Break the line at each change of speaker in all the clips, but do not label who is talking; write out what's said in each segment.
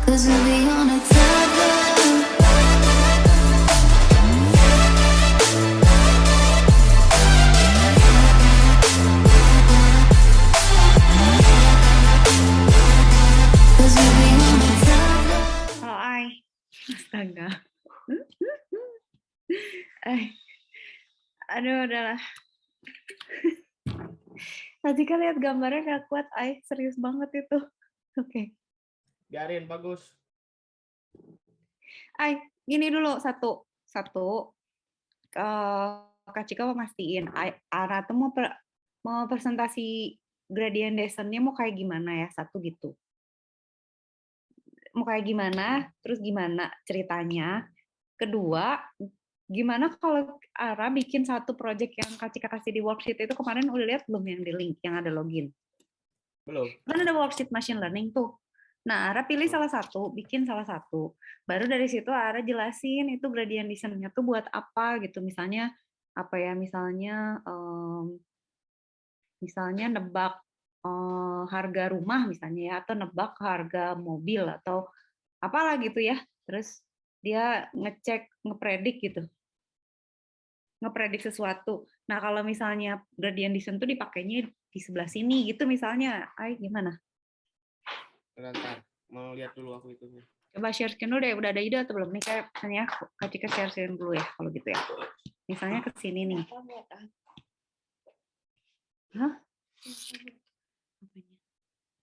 'Cause we'll be on a tether. Cause we'll be on a tether.
Halo Ai. Astaga. Aduh, udahlah. Tadi kan lihat gambarnya gak kuat, Ai. Serius banget itu. Oke.
Biarin, bagus.
Ai, gini dulu satu. Kak Cika mau mastiin, Ara tuh mau presentasi gradient descent-nya mau kayak gimana ya? Satu gitu. Mau kayak gimana? Terus gimana ceritanya? Kedua, gimana kalau Ara bikin satu project yang Kak Cika kasih di worksheet itu kemarin udah lihat belum yang di link yang ada login?
Belum.
Kan ada worksheet machine learning tuh. Nah, Ara pilih salah satu, bikin salah satu. Baru dari situ Ara jelasin itu gradient descent-nya tuh buat apa gitu. Misalnya apa ya? Misalnya nebak harga rumah misalnya ya, atau nebak harga mobil atau apalah gitu ya. Terus dia ngepredik gitu. Ngepredik sesuatu. Nah, kalau misalnya gradient descent tuh dipakainya di sebelah sini gitu misalnya. Ay, gimana?
Bentar, mau lihat dulu aku itunya.
Coba share screen dulu deh, udah ada ide atau belum? Nih kayak misalnya Kak Cika share screen dulu ya, kalau gitu ya. Misalnya ke sini nih. Hah?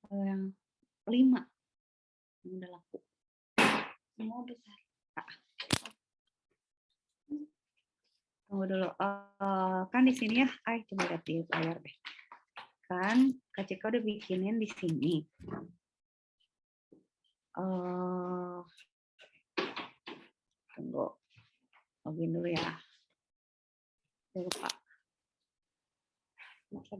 Kalau yang 5. Yang udah laku. Semua besar. Tunggu dulu. Kan di sini ya, coba lihat di layar deh. Kan Kak Cika udah bikinin di sini. Tunggu. Login dulu ya. Lupa. Lupa.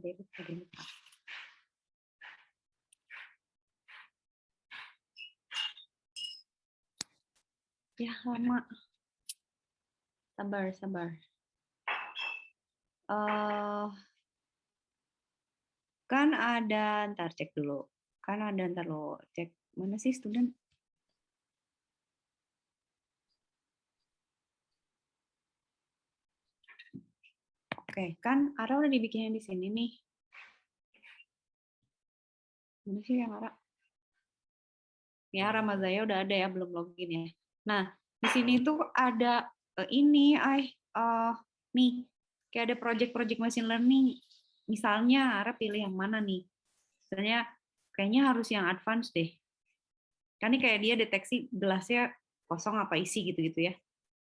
Ya, lama. Sabar. Kan ada, ntar cek dulu. Kan ada, ntar lo cek. Mana sih student? Oke, kan Ara udah dibikinin di sini nih. Mana sih yang Ara? Ya, Ramazaya udah ada ya, belum login ya. Nah, di sini tuh ada ini, nih, kayak ada project machine learning. Misalnya, Ara pilih yang mana nih? Misalnya, kayaknya harus yang advance deh. Kan ini kayak dia deteksi gelasnya kosong apa isi gitu-gitu ya.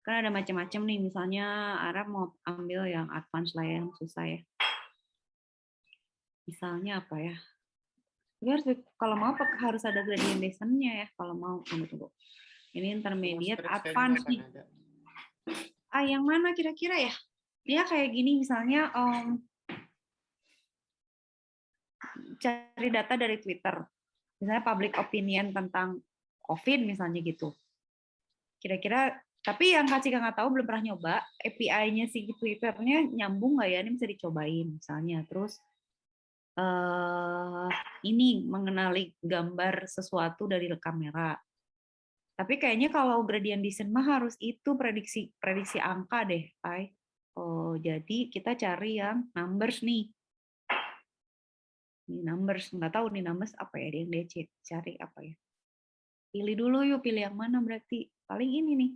Kan ada macam-macam nih, misalnya Ara mau ambil yang advance lah yang susah ya. Misalnya apa ya? Kalau mau harus ada gradient descent-nya ya, kalau mau. Tunggu. Ini intermediate, advance nih. Yang mana kira-kira ya? Dia kayak gini misalnya, cari data dari Twitter. Misalnya public opinion tentang COVID misalnya gitu. Kira-kira, tapi yang Kak Cika nggak tahu, belum pernah nyoba, API-nya si Twitter-nya nyambung nggak ya? Ini bisa dicobain misalnya. Terus ini mengenali gambar sesuatu dari kamera. Tapi kayaknya kalau gradient descent mah harus itu prediksi angka deh, Ai. Jadi kita cari yang numbers nih. Ini numbers, nggak tahu nih numbers apa ya yang dia cari apa ya. Pilih dulu yuk, pilih yang mana berarti. Paling ini nih.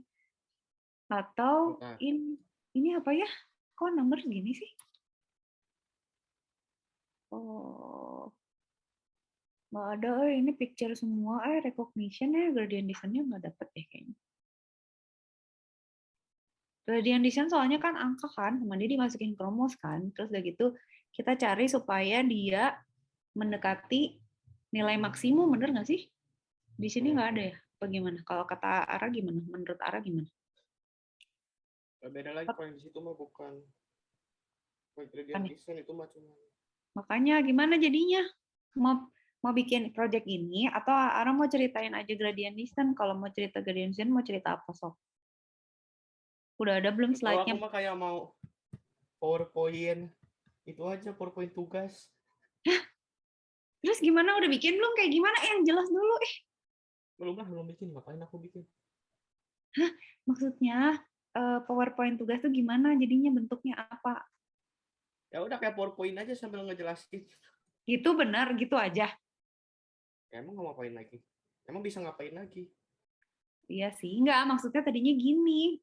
Atau ini apa ya? Kok numbers gini sih? Nggak ada, ini picture semua, recognition ya, gradient descent-nya nggak dapet deh kayaknya. Gradient descent soalnya kan angka kan, sama dia dimasukin kromos kan, terus udah gitu kita cari supaya dia mendekati nilai maksimum, bener nggak sih? Di sini nggak ada ya? Bagaimana? Kalau kata Ara gimana? Menurut Ara gimana?
Beda lagi, kalau yang di situ mah bukan gradient descent, itu mah cuma.
Makanya gimana jadinya? Mau bikin project ini atau Ara mau ceritain aja gradient descent? Kalau mau cerita gradient descent, mau cerita apa sok? Udah ada belum slide-nya?
Aku mah kayak mau PowerPoint. Itu aja, PowerPoint tugas.
Hah? Terus gimana? Udah bikin belum? Kayak gimana? Yang jelas dulu.
Belum lah, belum bikin. Ngapain aku bikin?
Maksudnya PowerPoint tugas tuh gimana? Jadinya bentuknya apa?
Ya udah kayak PowerPoint aja sambil ngejelasin.
Gitu benar, gitu aja.
Ya, emang mau ngapain lagi? Emang bisa ngapain lagi?
Iya sih, enggak. Maksudnya tadinya gini.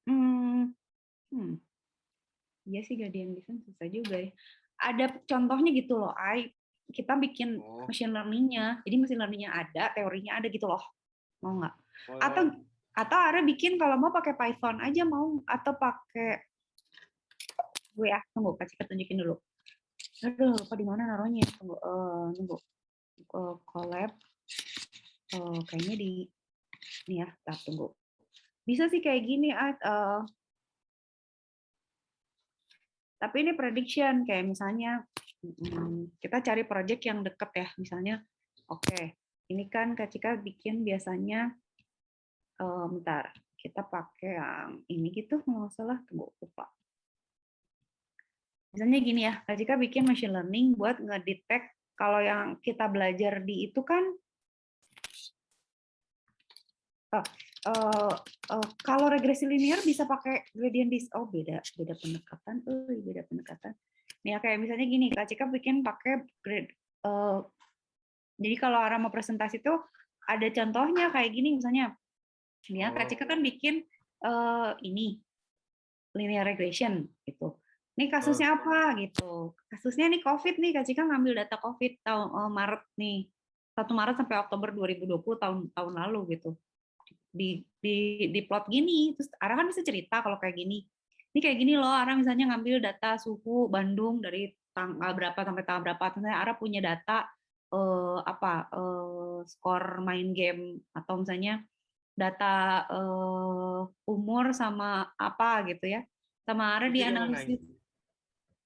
Iya sih, Guardian Design susah juga ya. Ada contohnya gitu loh, kita bikin
Oh,
machine learning-nya. Jadi machine learning-nya ada, teorinya ada gitu loh. Mau nggak? Atau
oh,
atau Ara bikin kalau mau pakai Python aja mau, atau pakai gue ya, tunggu kasih tunjukin dulu. Aduh, lupa di mana naruhnya. Tunggu. Collab. Kayaknya di ini ya, tunggu. Bisa sih kayak gini, tapi ini prediction kayak misalnya kita cari project yang deket ya, misalnya oke, ini kan Kak Cika bikin biasanya bentar, kita pakai yang ini gitu nggak salah, tunggu lupa. Misalnya gini ya, Kak Cika bikin machine learning buat ngedetect kalau yang kita belajar di itu kan kalau regresi linear bisa pakai gradient beda pendekatan, beda pendekatan. Nih ya, kayak misalnya gini, Kak Cika bikin pakai jadi kalau orang mau presentasi itu ada contohnya kayak gini misalnya. Ya, Kak Cika kan bikin ini linear regression gitu. Ini kasusnya apa gitu? Kasusnya nih COVID nih, Kak Cika ngambil data COVID tahun Maret nih. 1 Maret sampai Oktober 2020 tahun lalu gitu. Di plot gini, terus Ara kan bisa cerita kalau kayak gini. Ini kayak gini loh, Ara misalnya ngambil data suhu Bandung dari tanggal berapa sampai tanggal berapa. Misalnya Ara punya data skor main game atau misalnya data umur sama apa gitu ya. Sama Ara
itu gimana ini?
dianalisis.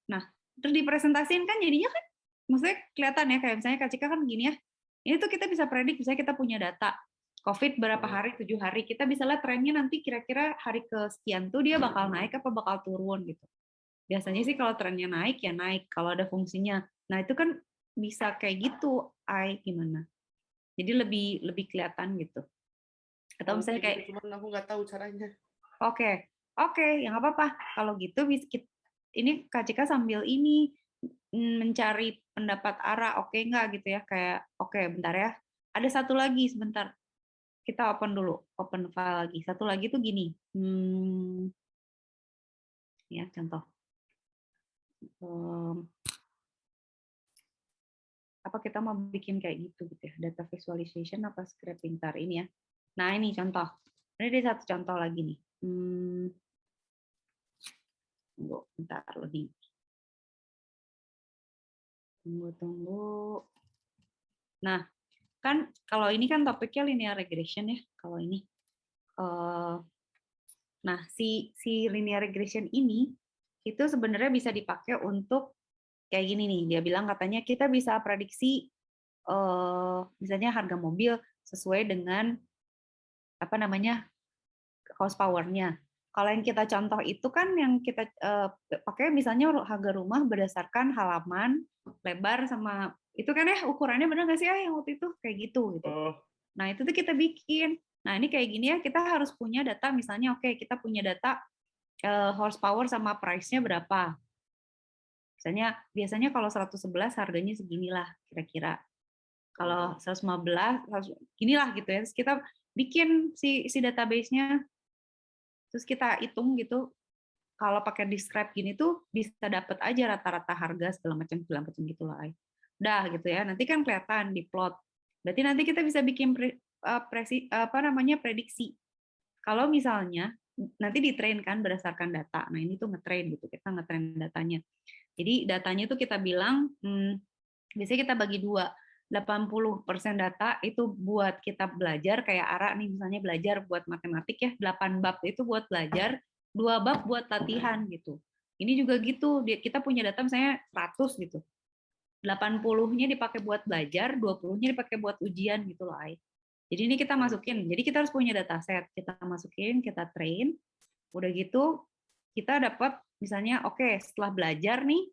Nah, terus dipresentasiin kan jadinya kan maksudnya kelihatan ya kayak misalnya Kak Cika kan gini ya. Ini tuh kita bisa predik misalnya kita punya data COVID berapa hari, 7 hari, kita bisa lihat trennya nanti kira-kira hari kesekian tuh dia bakal naik apa bakal turun gitu. Biasanya sih kalau trennya naik ya naik kalau ada fungsinya. Nah, itu kan bisa kayak gitu, gimana? Jadi lebih kelihatan gitu. Atau
Tahu
misalnya
kayak
kayak
gitu, cuman aku nggak tahu caranya.
Oke, ya nggak apa-apa. Kalau gitu, ini Kak Cika sambil ini mencari pendapat Ara, oke nggak gitu ya? Kayak, oke, bentar ya. Ada satu lagi, sebentar. Kita open dulu, open file lagi. Satu lagi tuh gini. Ya, contoh. Apa kita mau bikin kayak gitu ya? Data visualization apa script pintar ini ya? Nah, ini contoh. Ini ada satu contoh lagi nih. Tunggu, bentar lebih. Tunggu. Nah, kan kalau ini kan topiknya linear regression ya, kalau ini. Nah, si linear regression ini itu sebenarnya bisa dipakai untuk kayak gini nih. Dia bilang katanya kita bisa prediksi misalnya harga mobil sesuai dengan apa namanya horsepower-nya. Kalau yang kita contoh itu kan yang kita pakai misalnya harga rumah berdasarkan halaman, lebar sama itu kan ya ukurannya benar nggak sih yang waktu itu kayak gitu. Nah itu tuh kita bikin. Nah ini kayak gini ya kita harus punya data misalnya oke kita punya data horsepower sama price-nya berapa. Misalnya biasanya kalau 111 harganya seginilah kira-kira. Kalau 115 ginilah gitu ya. Terus kita bikin si database-nya terus kita hitung gitu kalau pakai describe gini tuh bisa dapat aja rata-rata harga segala macam gitu lah. Udah gitu ya. Nanti kan kelihatan di plot. Berarti nanti kita bisa bikin prediksi. Kalau misalnya nanti ditrain kan berdasarkan data. Nah, ini tuh ngetrain gitu. Kita ngetrain datanya. Jadi datanya tuh kita bilang biasanya kita bagi dua. 80% data itu buat kita belajar kayak Ara nih misalnya belajar buat matematik ya 8 bab itu buat belajar 2 bab buat latihan gitu ini juga gitu kita punya data misalnya 100 gitu 80-nya dipakai buat belajar 20-nya dipakai buat ujian gitu loh jadi ini kita masukin jadi kita harus punya dataset kita masukin kita train udah gitu kita dapat misalnya oke, setelah belajar nih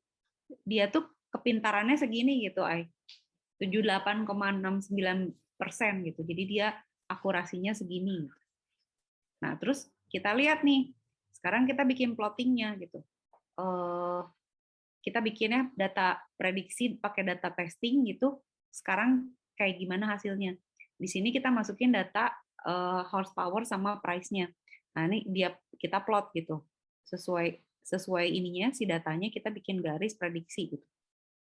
dia tuh kepintarannya segini gitu 78,69% gitu. Jadi dia akurasinya segini. Nah, terus kita lihat nih, sekarang kita bikin plottingnya gitu. Kita bikinnya data prediksi pakai data testing gitu. Sekarang kayak gimana hasilnya? Di sini kita masukin data horsepower sama price-nya. Nah, ini kita plot gitu. Sesuai ininya si datanya kita bikin garis prediksi gitu.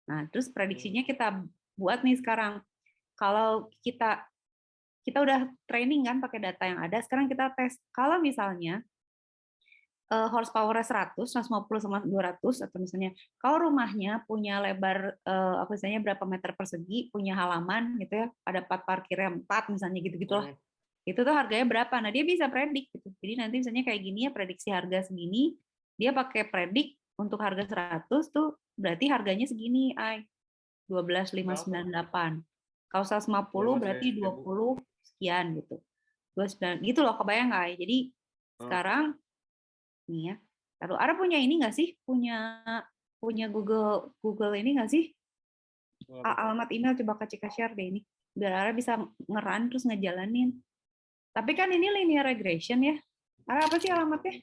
Nah, terus prediksinya kita buat nih sekarang. Kalau kita udah training kan pakai data yang ada, sekarang kita tes. Kalau misalnya horsepower 100, 150 sama 200 atau misalnya kalau rumahnya punya lebar apa misalnya berapa meter persegi, punya halaman gitu ya, ada 4 parkirnya 4 misalnya gitu-gitulah. Itu tuh harganya berapa? Nah, dia bisa predik gitu. Jadi nanti misalnya kayak gini ya prediksi harga segini, dia pakai predik untuk harga 100 tuh berarti harganya segini, 12.598. Kalau 150 berarti 20 sekian gitu. 29 gitu loh, kebayang nggak? Jadi sekarang nih ya. Lalu Ara punya ini nggak sih? Punya Google ini nggak sih? Alamat email coba Kak Cika share deh ini. Biar Ara bisa ngeran terus ngejalanin. Tapi kan ini linear regression ya. Ara apa sih alamatnya?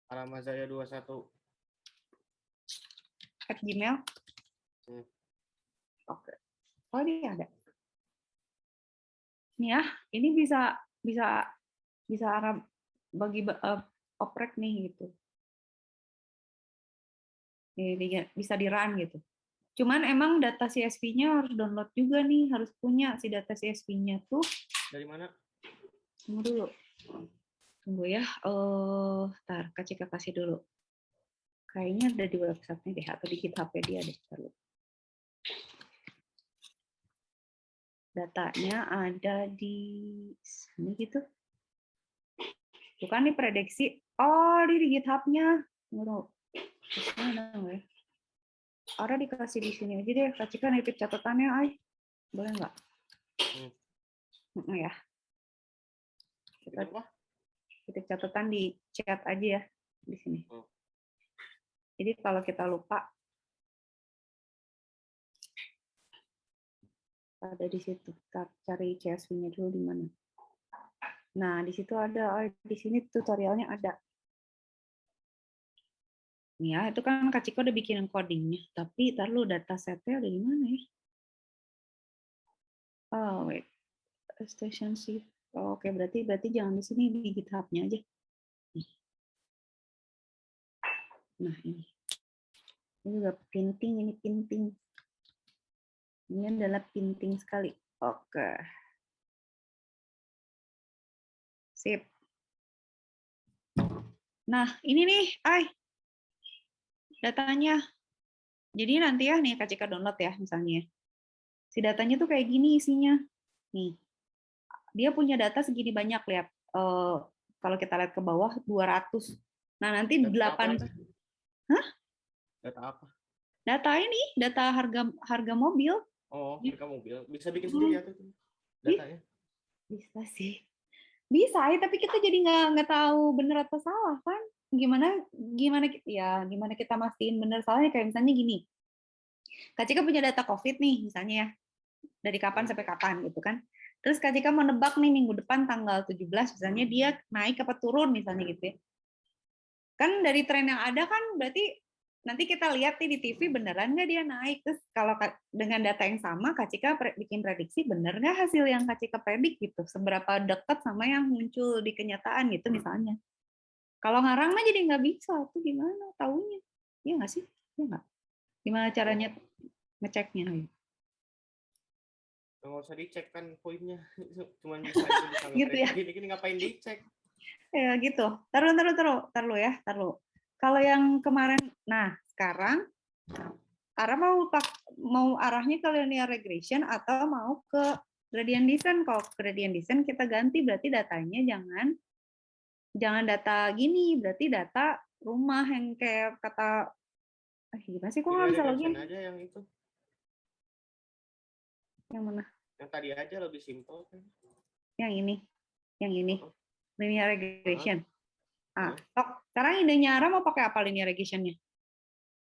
Alamat saya 21.
@gmail. Oke. Oh, ini ada. Nih ya, ini bisa Ara bagi oprek nih gitu. Ini bisa di-run gitu. Cuman emang data CSV-nya harus download juga nih, harus punya si data CSV-nya tuh.
Dari mana?
Tunggu dulu. Tunggu ya. Ntar Kak Cika kasih dulu. Kayaknya ada di website-nya deh, atau di GitHub dia deh. Datanya ada di sini gitu. Bukan nih prediksi. Oh, di GitHub-nya. Tunggu. Mana ya? Ara dikasih di sini aja deh. Kak Cika nitip catatannya, boleh nggak? Ya. Kita titip catatan di chat aja ya di sini. Jadi kalau kita lupa ada di situ. Kita cari CSV-nya dulu di mana. Nah, di situ ada. Di sini tutorialnya ada. Ya, itu kan Kak Cika udah bikin codingnya. Tapi ntar lu datasetnya ada di mana ya? Oh, wait. Station shift. Oh, oke, berarti jangan di sini, di GitHub-nya aja. Nah, ini. Ini juga printing, ini printing. Ini adalah printing sekali. Oke. Sip. Nah, ini nih, datanya. Jadi nanti ya, nih Kak Cika download ya, misalnya. Si datanya tuh kayak gini isinya. Nih. Dia punya data segini banyak, lihat. Kalau kita lihat ke bawah, 200. Nah, nanti 8. Hah?
Data apa?
Data ini, data harga mobil.
Oh, harga mobil. Bisa bikin sendiri ya tuh datanya?
Bisa sih. Bisa, tapi kita jadi nggak tahu benar atau salah kan? Gimana kita mastiin benar salahnya, kayak misalnya gini. Kak Cika punya data COVID nih misalnya ya. Dari kapan sampai kapan gitu kan. Terus Kak Cika mau nebak nih minggu depan tanggal 17 misalnya dia naik apa turun misalnya gitu ya. Kan dari tren yang ada kan berarti nanti kita lihat nih di TV beneran nggak dia naik. Terus kalau dengan data yang sama Kak Cika bikin prediksi bener nggak hasil yang Kak Cika predik gitu. Seberapa dekat sama yang muncul di kenyataan gitu misalnya. Kalau ngarang mah jadi nggak bisa. Tuh gimana taunya? Iya nggak sih? Iya nggak? Gimana caranya ngeceknya?
Nggak usah dicek kan poinnya. Cuman bisa itu bisa
Gitu ya?
Gini ngapain dicek?
Ya gitu. Taruh ya. Kalau yang kemarin, nah sekarang Ara mau arahnya ke linear regression atau mau ke gradient descent. Kalau gradient descent kita ganti berarti datanya jangan data gini, berarti data rumah yang kayak kata gimana sih, kok nggak bisa login?
Aja yang itu.
Yang mana?
Yang tadi aja lebih simpel kan.
Yang ini. Linear regression. Sekarang idenya Ara mau pakai apa linear regression-nya?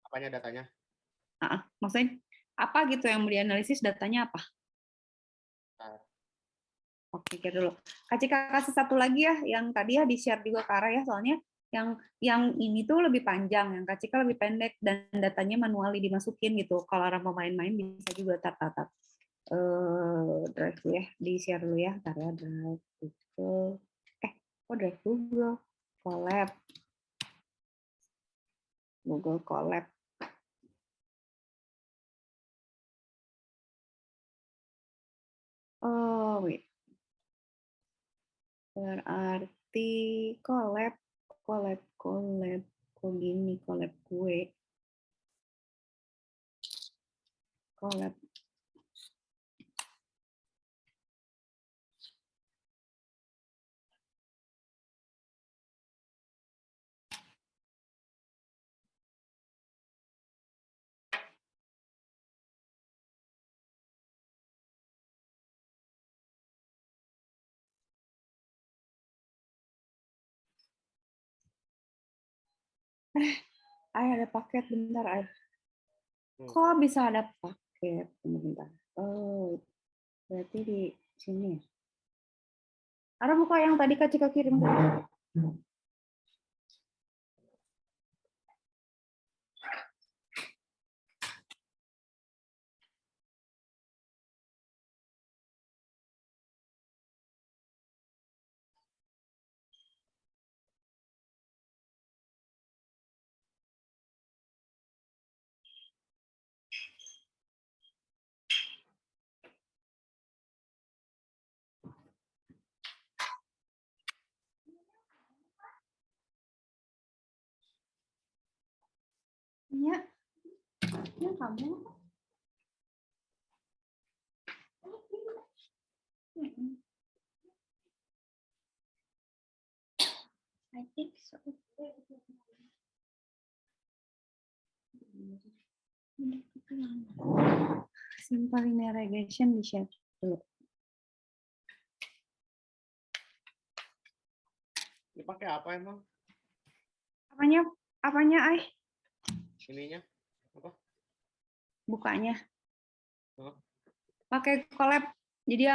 Apanya datanya?
Maksudnya apa gitu yang mau dianalisis, datanya apa? Oke, mikir dulu. Kak Cika kasih satu lagi ya, yang tadi ya di-share juga ke Ara ya, soalnya yang ini tuh lebih panjang, yang Kak Cika lebih pendek dan datanya manually dimasukin gitu. Kalau Ara mau main-main bisa juga tat. Drive dulu ya, di-share dulu ya, ntar ya drive Google. Drive Google, collab, Google Collab. Oh, wait. Berarti collab. Kok gini collab gue? Collab. Ada paket bentar. Kok bisa ada paket bentar? Oh, berarti di sini ya. Ada buka yang tadi Kak Cika kirim tadi. Iya, ini kamu. I think so. Simple linear regression di share dulu.
Ini pakai apa emang?
Apanya,
Ininya apa?
Bukanya.
Hah?
Pakai collab. Jadi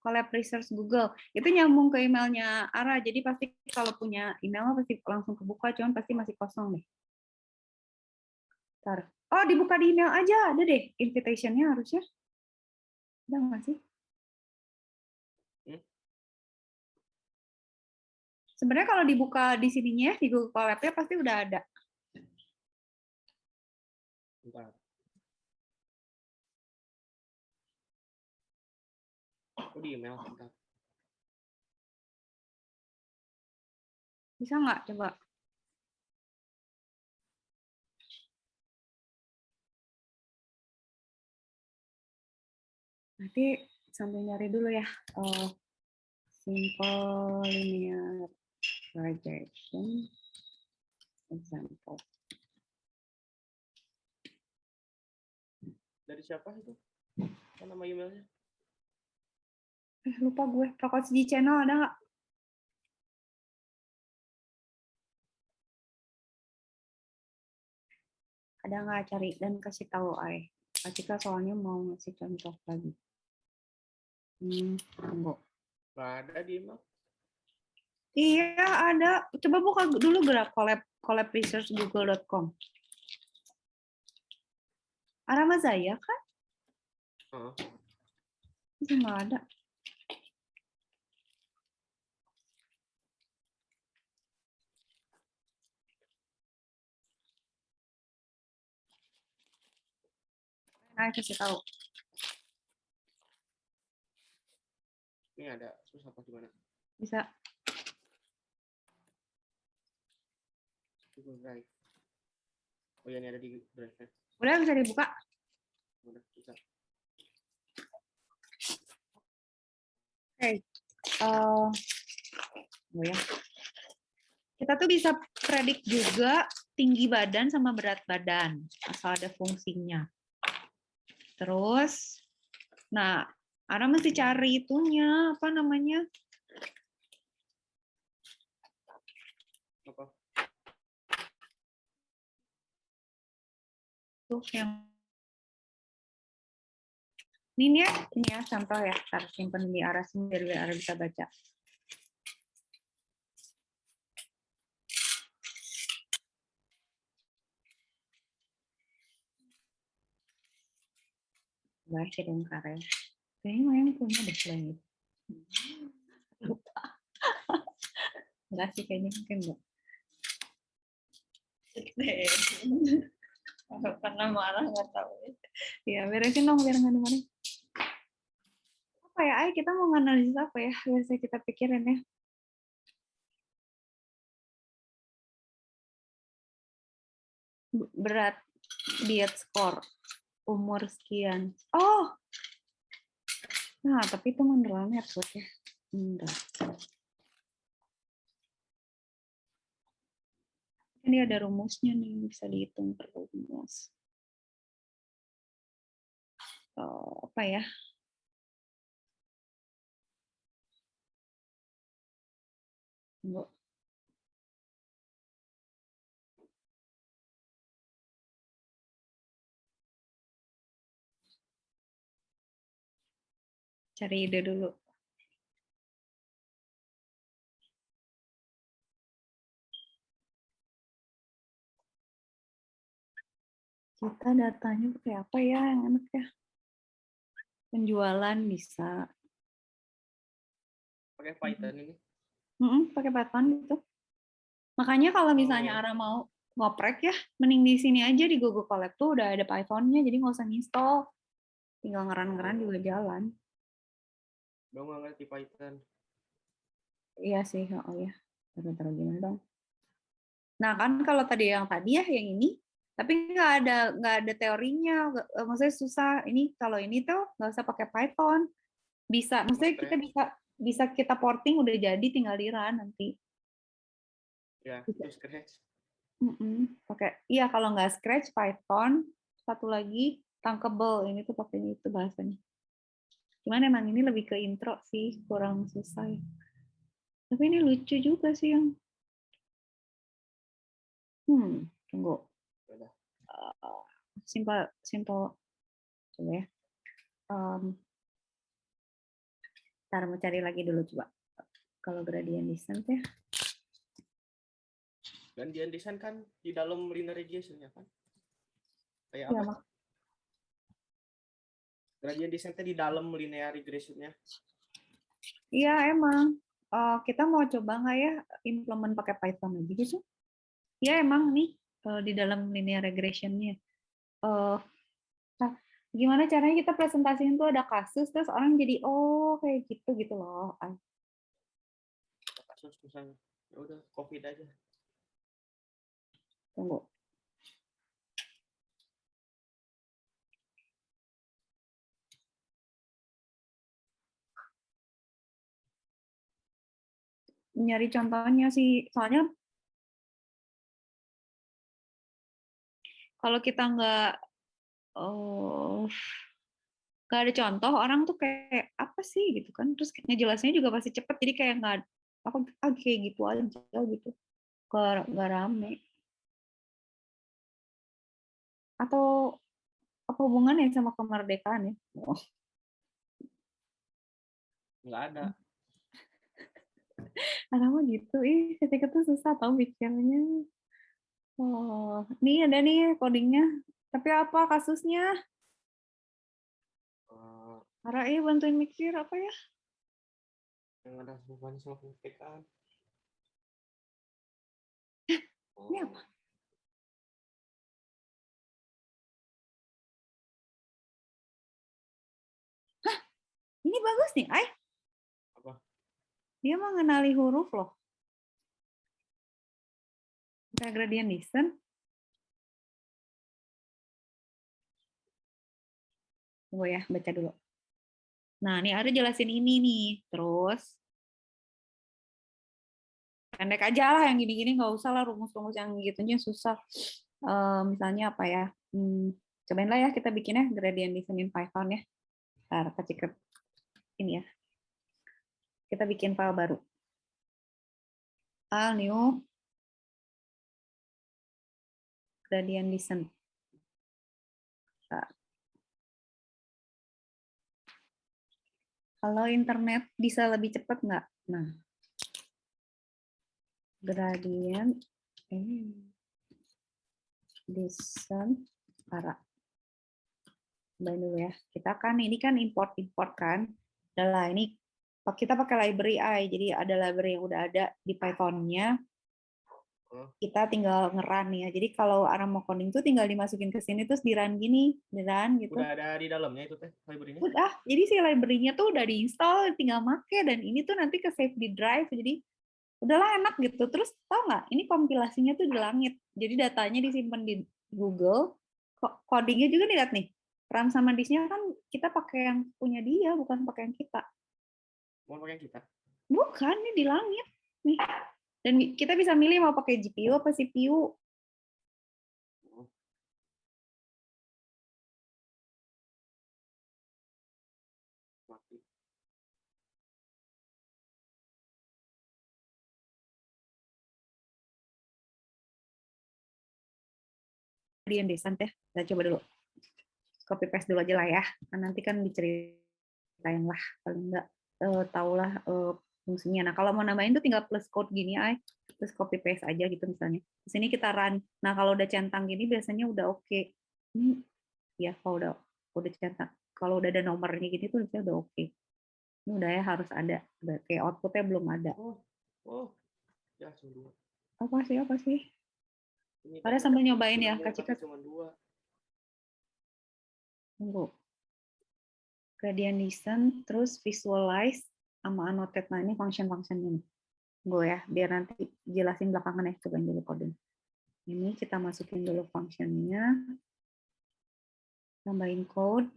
collab research Google. Itu nyambung ke emailnya Ara. Jadi pasti kalau punya email pasti langsung kebuka, cuman pasti masih kosong deh. Ntar. Oh, dibuka di email aja. Ada deh invitation-nya harusnya. Ada nggak sih? Sebenarnya kalau dibuka di sininya, di Google Collab-nya pasti udah ada.
Bentar. Aku di email bentar.
Bisa nggak coba? Nanti sambil nyari dulu ya. Simple linear regression example.
Dari siapa itu? Apa nama emailnya?
Lupa gue. Prokos di channel ada nggak? Ada nggak, cari dan kasih tahu Ai. Kak Cika soalnya mau ngasih contoh lagi. Tunggu.
Nggak ada di email.
Iya ada. Coba buka dulu gerak collab research google.com. Arama Zaya kan? Itu nggak ada. Nah, kasih tahu.
Ini ada. Terus apa gimana?
Bisa.
Google Drive. Oh ya, ini ada di Drive-nya.
Udah bisa dibuka.
Udah bisa.
Oke. Ya. Kita tuh bisa predik juga tinggi badan sama berat badan, asal ada fungsinya. Terus, nah, Ara mesti cari itunya, apa namanya?
Apa?
Tuh yang Ini ya contoh ya, taruh simpen di arah sini biar arah bisa baca. Baik, kirim karya. Kayaknya Mayang punya deh selain itu. Lupa. Enggak sih, kayaknya mungkin enggak. Karena marah nggak tahu. Ya, beresin dong biar nggak dimarahin. Apa ya, Ay, kita mau nganalisis apa ya? Biasanya kita pikirin ya. Berat, diet skor, umur sekian. Oh, nah tapi itu menurut network ya. Enggak. Ini ada rumusnya nih, bisa dihitung per rumus. Apa ya? Tunggu. Cari ide dulu. Kita datanya pakai apa ya yang enak ya? Penjualan bisa.
Pakai Python ini.
Pakai Python gitu. Makanya kalau misalnya Ara mau ngoprek ya, mending di sini aja di Google Colab tuh udah ada Python-nya, jadi nggak usah install. Tinggal ngeran-ngeran juga jalan.
Dong nggak ngerti Python.
Iya sih, oh ya. Taruh gimana dong? Nah kan kalau tadi yang yang ini, tapi nggak ada teorinya, maksudnya susah. Ini kalau ini tuh nggak usah pakai Python, bisa, maksudnya kita bisa kita porting udah jadi, tinggal di run nanti.
Ya, itu Scratch.
Pakai, iya kalau nggak Scratch, Python, satu lagi Thunkable, ini tuh pakai itu bahasanya. Cuman emang ini lebih ke intro sih, kurang susah. Tapi ini lucu juga sih yang. Tunggu. Simple, coba ya. Ntar mau cari lagi dulu coba. Kalau gradient descent ya.
Gradient descent kan di dalam linear regression ya kan? Kayak
Ya,
apa? Gradient descent di dalam linear regression-nya.
Iya emang. Kita mau coba nggak ya implement pakai Python aja gitu? Ya emang nih di dalam linear regression-nya. Gimana caranya kita presentasiin tuh ada kasus terus orang jadi oh kayak gitu loh.
Kasus misalnya. Ya udah, COVID aja.
Tunggu. Nyari contohnya sih, soalnya kalau kita nggak ada contoh, orang tuh kayak apa sih gitu kan, terus ngejelasinnya juga pasti cepet, jadi kayak nggak apa kayak gitu aja gitu, nggak rame. Atau apa hubungannya sama kemerdekaan ya?
Nggak ada.
Kenapa gitu? Ketika tuh susah tau bicaranya. Oh, nih ada nih codingnya. Tapi apa kasusnya? Ara, bantuin mikir apa ya?
Yang ada hubungannya sama kemerdekaan.
Ini apa? Hah? Ini bagus nih, Ay.
Apa?
Dia mengenali huruf loh. Kayak gradient descent. Tunggu ya, baca dulu. Nah, ini ada jelasin ini nih. Terus, pendek aja lah yang gini-gini, nggak usah lah rumus-rumus yang gitunya susah. Misalnya apa ya? Cobain lah ya kita bikinnya gradient descent in Python ya. Ntar kasih ke ini ya. Kita bikin file baru. File new gradient descent. Kalau internet bisa lebih cepat nggak? Nah, gradient descent arah. Cobain dulu ya. Kita kan ini kan import kan. Adalah ini kita pakai library I. Jadi ada library yang udah ada di Python-nya. Kita tinggal nge-run ya. Jadi kalau Aram mau coding tuh tinggal dimasukin ke sini terus di-run gini, di-run gitu.
Udah ada di dalamnya itu teh library-nya.
Udah, jadi si library-nya tuh udah diinstal, tinggal make dan ini tuh nanti ke save di drive. Jadi udahlah enak gitu. Terus tau nggak? Ini kompilasinya tuh di langit. Jadi datanya disimpan di Google. Codingnya juga dilihat nih. RAM sama disknya kan kita pakai yang punya dia, bukan pakai yang kita.
Mau pakai yang kita?
Bukan, ini di langit. Nih. Dan kita bisa milih mau pakai GPU apa CPU.
Mati.
Gradient descent ya. Kita coba dulu. Copy paste dulu aja lah ya. Nanti kan diceritain lah. Paling enggak tahulah fungsinya. Nah, kalau mau nambahin tuh tinggal plus code gini ay. Terus copy paste aja gitu misalnya. Di sini kita run. Nah, kalau udah centang gini biasanya udah oke. Ini ya kalau udah centang. Kalau udah ada nomornya gini tuh biasanya udah oke. Ini udah ya harus ada. Kayak outputnya belum ada.
Ya, cuma 2.
Apa sih?
Ini
Pada sambil nyobain ya, Kak Cika.
Cuma 2.
Tunggu. Gradient descent, terus visualize, sama annotate. Nah, ini function-function ini. Tunggu ya, biar nanti jelasin belakangan ya. Cobain dulu coding. Ini kita masukin dulu function-nya. Tambahin code.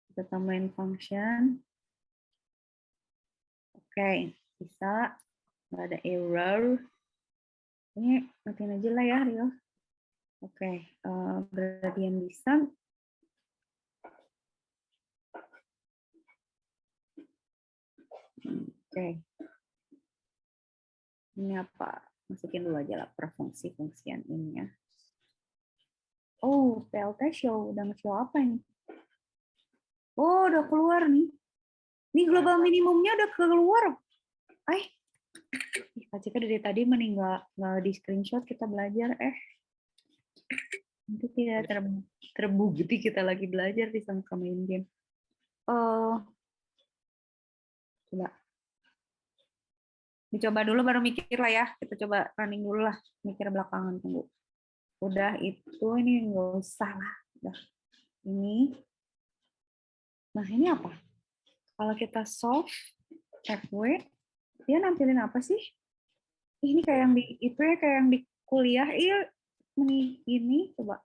Kita tambahin function. Oke, bisa. Nggak ada error. Ini matiin aja lah ya, Rio. Oke, gradient descent. Oke. Ini apa? Masukin dulu aja lah per fungsi-fungsian ini ya. Oh, PLT show. Udah nge-show apa ini? Oh, udah keluar nih. Ini global minimumnya udah keluar. Kak Cika dari tadi meninggal nggak di screenshot kita belajar. Nanti tidak terbukti kita lagi belajar di sama main game. Coba. Dicoba dulu baru mikir lah ya. Kita coba running dulu lah. Mikir belakangan tunggu. Udah itu ini nggak usah lah. Udah. Ini. Nah ini apa? Kalau kita solve FW, dia nampilin apa sih? Ini kayak yang di itu ya kayak yang di kuliah. Iya, ini coba.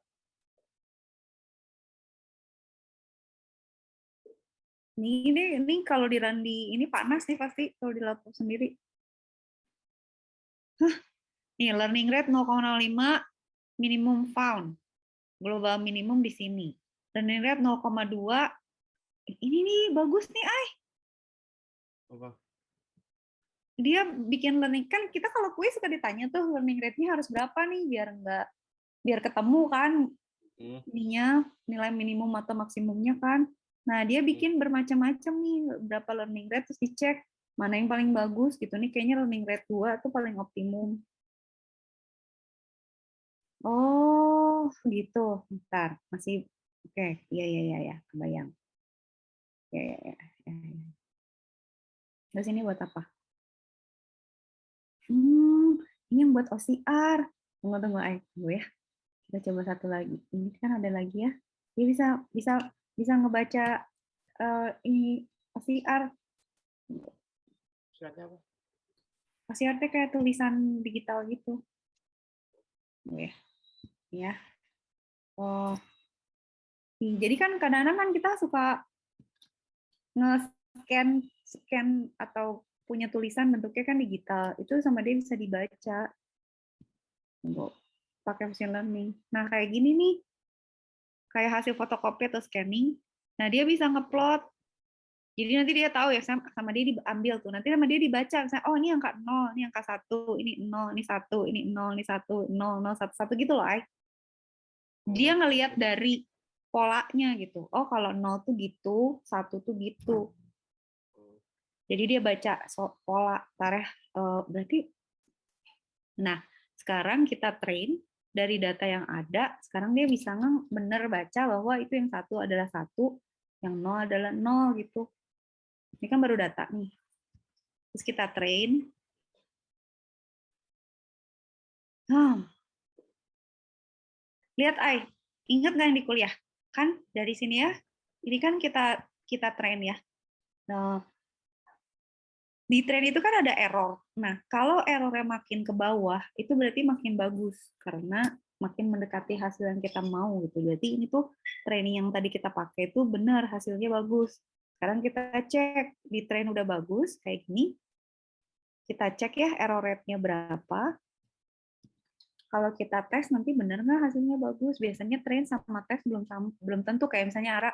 Ini kalau di run di ini panas nih pasti kalau di laptop sendiri. Nih learning rate 0,05 minimum found. Global minimum di sini. Learning rate 0,2. Ini nih bagus nih,
Apa?
Dia bikin learning kan kita kalau kuis suka ditanya tuh learning rate-nya harus berapa nih biar ketemu kan ininya nilai minimum atau maksimumnya kan. Nah, dia bikin bermacam-macam nih berapa learning rate terus dicek mana yang paling bagus gitu nih kayaknya learning rate 2 tuh paling optimum. Oh, gitu. Bentar, masih oke. Iya, kebayang. Ya. Terus ini buat apa? Ini yang buat OCR. Tunggu, ya. Kita coba satu lagi. Ini kan ada lagi ya. Dia bisa ngebaca ini OCR.
Syaratnya apa?
OCR itu kayak tulisan digital gitu. Ya. Oh. Jadi kan kadang-kadang kan kita suka nge-scan atau punya tulisan bentuknya kan digital. Itu sama dia bisa dibaca. Pakai machine learning. Nah, kayak gini nih. Kayak hasil fotokopi atau scanning. Nah, dia bisa ngeplot. Jadi nanti dia tahu ya sama dia diambil tuh. Nanti sama dia dibaca. Misalnya, oh ini angka 0, ini angka 1, ini 0, ini 1, ini 0, ini 1, 0, 0, 1, 1 gitu loh, Dia ngelihat dari polanya gitu. Oh, kalau 0 tuh gitu, 1 tuh gitu. Jadi dia baca pola tareh berarti. Nah, sekarang kita train dari data yang ada, sekarang dia bisa bener baca bahwa itu yang satu adalah satu, yang nol adalah nol gitu. Ini kan baru data nih. Terus kita train. Lihat, ingat nggak yang di kuliah? Kan dari sini ya, ini kan kita train ya. Nah, di train itu kan ada error. Nah, kalau errornya makin ke bawah, itu berarti makin bagus karena makin mendekati hasil yang kita mau gitu. Berarti ini tuh training yang tadi kita pakai itu benar, hasilnya bagus. Sekarang kita cek di train udah bagus kayak gini. Kita cek ya error rate-nya berapa. Kalau kita tes nanti benar nggak hasilnya bagus. Biasanya train sama tes belum tentu, kayak misalnya Ara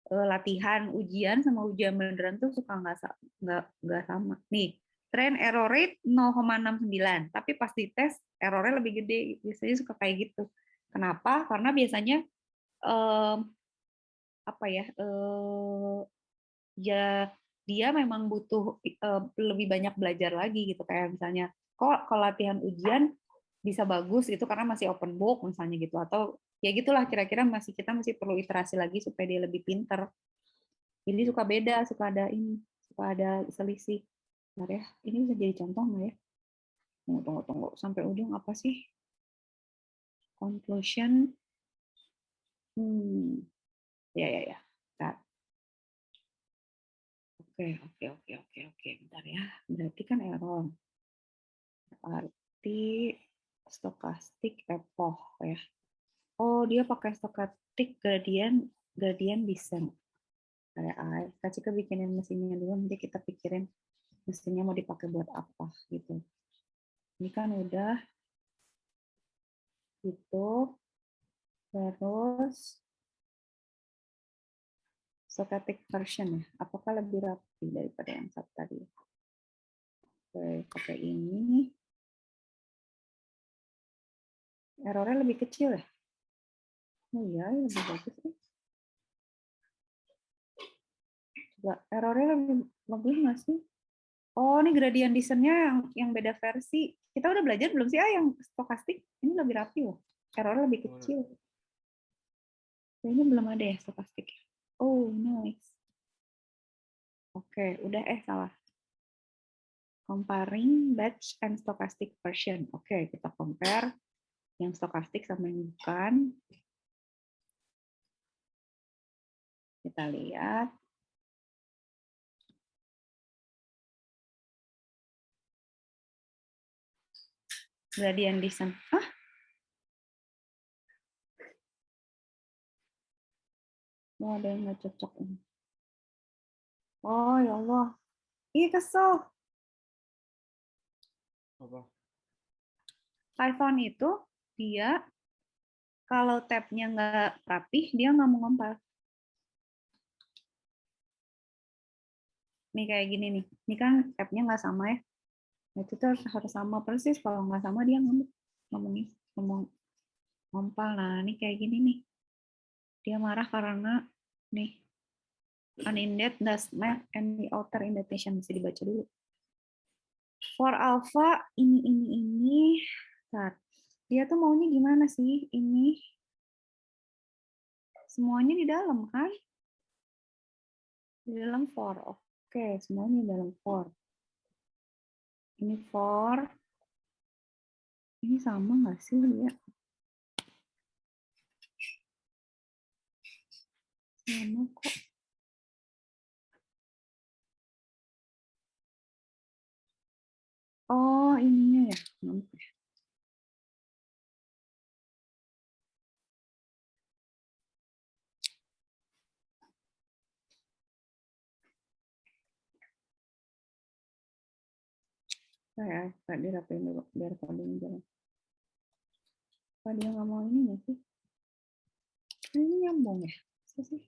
latihan ujian sama ujian beneran tuh suka nggak sama. Nih, train error rate 0,69, tapi pas di tes errornya lebih gede. Biasanya suka kayak gitu. Kenapa? Karena biasanya apa ya? Ya dia memang butuh lebih banyak belajar lagi gitu, kayak misalnya kok kalau latihan ujian bisa bagus itu karena masih open book misalnya gitu, atau ya gitulah, kira-kira kita masih perlu iterasi lagi supaya dia lebih pinter. Jadi suka beda, suka ada selisih. Bentar ya, ini bisa jadi contoh nggak ya? Tunggu sampai ujung apa sih? Conclusion. Ya. Bentar. Oke. Bentar ya. Berarti kan error. Arti stokastik epoch ya. Oh, dia pakai stokastik gradient descent. Kayak kasih ke bikinin mesinnya dulu, nanti kita pikirin mesinnya mau dipakai buat apa gitu. Ini kan udah gitu. Terus stochastic version ya. Apakah lebih rapi daripada yang satu tadi? Oke, pakai ini. Errornya lebih kecil ya? Oh iya, lebih bagus ya. Coba errornya lebih bagus nggak sih? Oh, ini gradient descent-nya yang beda versi. Kita udah belajar belum sih yang stokastik? Ini lebih rapi loh. Errornya lebih kecil. Kayaknya belum ada ya stokastik. Oh, nice. Oke, udah salah. Comparing batch and stochastic version. Oke, kita compare yang stokastik sama yang bukan. Kita lihat. Gradient descent. Oh, ada yang nggak cocok ini. Oh, ya Allah. Ih, kesel.
Apa?
Python itu dia kalau tab-nya nggak rapih, dia nggak mau compile. Nih kayak gini nih. Ini kan tab-nya nggak sama ya. Nah, itu tuh harus sama persis. Kalau nggak sama dia ngomong compile. Nah, ini kayak gini nih. Dia marah karena nih unindent does not any alter indentation, mesti dibaca dulu. For alpha ini. Bentar. Dia tuh maunya gimana sih? Ini semuanya di dalam kan? Di dalam for. Oke, semuanya di dalam for. Ini for. Ini sama nggak sih dia? Sama kok. Oh, ininya ya. Saya dirapiin dulu biar coding jalan. Apa dia nggak mau ini ya sih? Ini nyambung ya? Apa sih?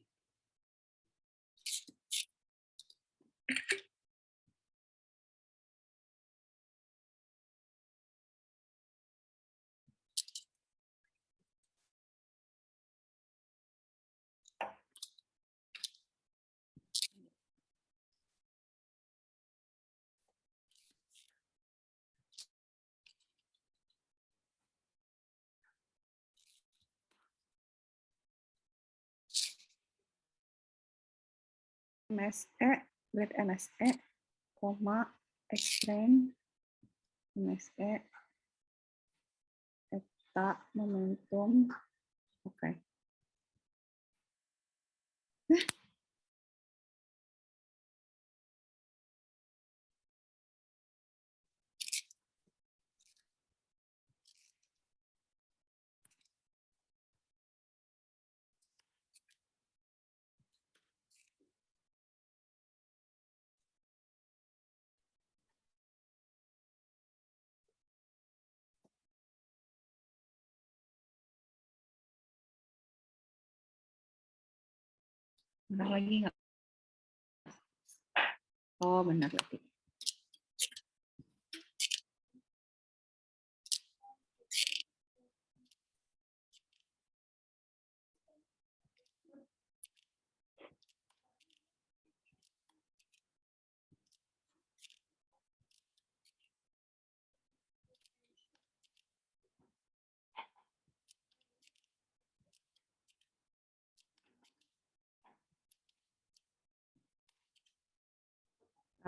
MSE, grade MSE, koma, explain, MSE, eta, momentum, oke. Bentar lagi nggak? Oh, benar berarti.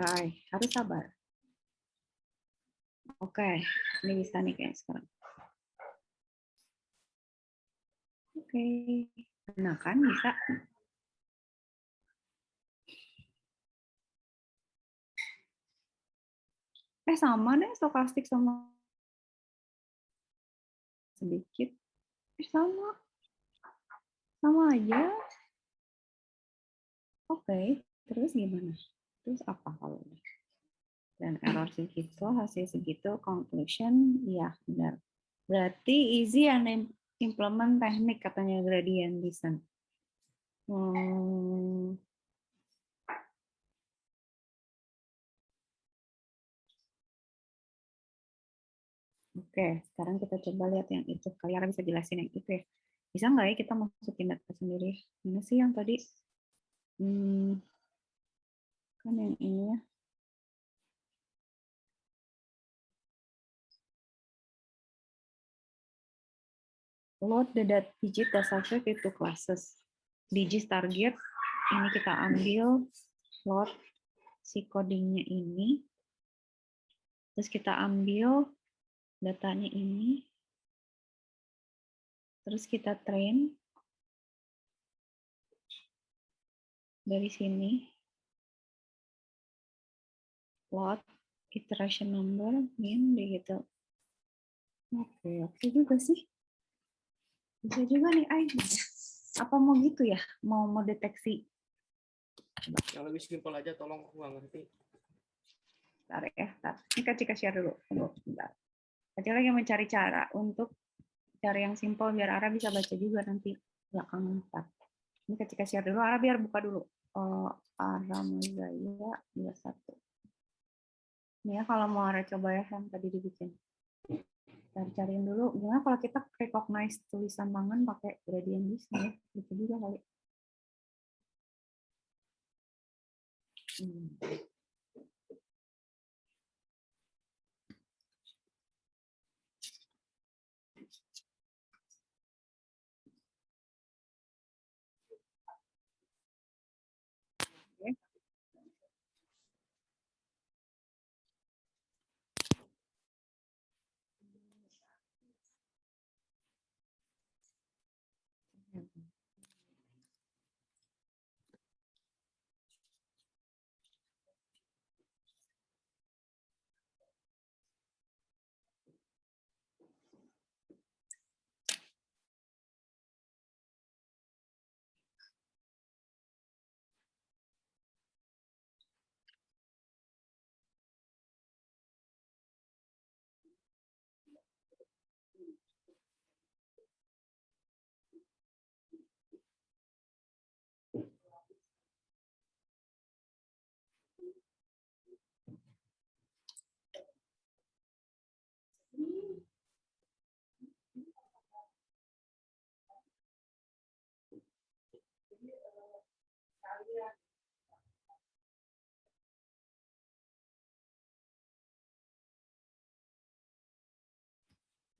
Hai, harus sabar. Oke, ini bisa nih kayak sekarang. Oke, nah kan bisa. Sama deh, stokastik sama sedikit. Sama aja. Oke, terus gimana? Terus apa kalau udah? Dan error segitu, hasil segitu, conclusion, ya benar. Berarti easy and implement teknik katanya gradient descent. Oke, sekarang kita coba lihat yang itu. Kalian bisa jelasin yang itu ya. Bisa nggak ya kita masukin data sendiri? Mana sih yang tadi? Kan yang ini ya. Load the digit data subject into classes. Digit target, ini kita ambil, load si codingnya ini. Terus kita ambil datanya ini. Terus kita train dari sini. Load iteration number, min, begitu. Oke juga sih. Bisa juga nih, apa mau gitu ya? Mau deteksi?
Yang lebih simpel aja, tolong, aku nggak ngerti.
Bentar ya, bentar. Ini Kak share dulu. Bentar. Kak lagi mencari cara untuk cari yang simpel biar Ara bisa baca juga nanti belakangan. Ini Kak share dulu, Ara biar buka dulu. Ara Mazaya 21. Ini ya kalau mau Ara coba ya yang tadi dibikin. Cariin dulu gimana kalau kita recognize tulisan tangan pakai gradient descent ya, gitu juga kali.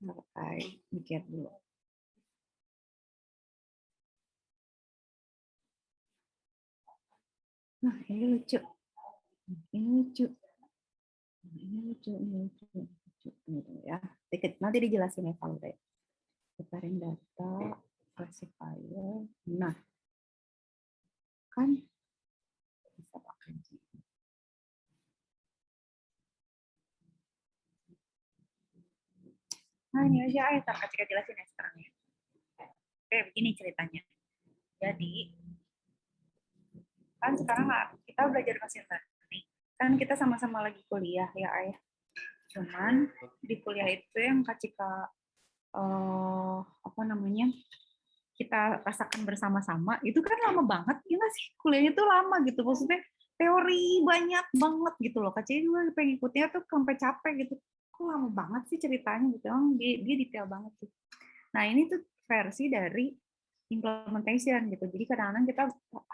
Oke, mikir dulu. Nah, ini lucu. Ini lucu. Ini lucu, ini lucu. Lucu. Gitu ya. Nanti dijelasin ya kalau deh. Preparing data, classifier. Nah, kan bisa pakai. Nah, ini aja ayo kita jelasin ya sekarang ya. Oke, begini ceritanya. Jadi, kan sekarang kita belajar mesin learning. Kan kita sama-sama lagi kuliah ya, Ayah. Cuman di kuliah itu yang Kak Cika apa namanya? Kita rasakan bersama-sama, itu kan lama banget, gila sih kuliahnya tuh lama gitu, maksudnya teori banyak banget gitu loh, Kak Cika juga pengen ikutnya tuh sampai capek gitu, kok lama banget sih ceritanya gitu, emang dia detail banget sih. Nah ini tuh versi dari implementation gitu, jadi kadang-kadang kita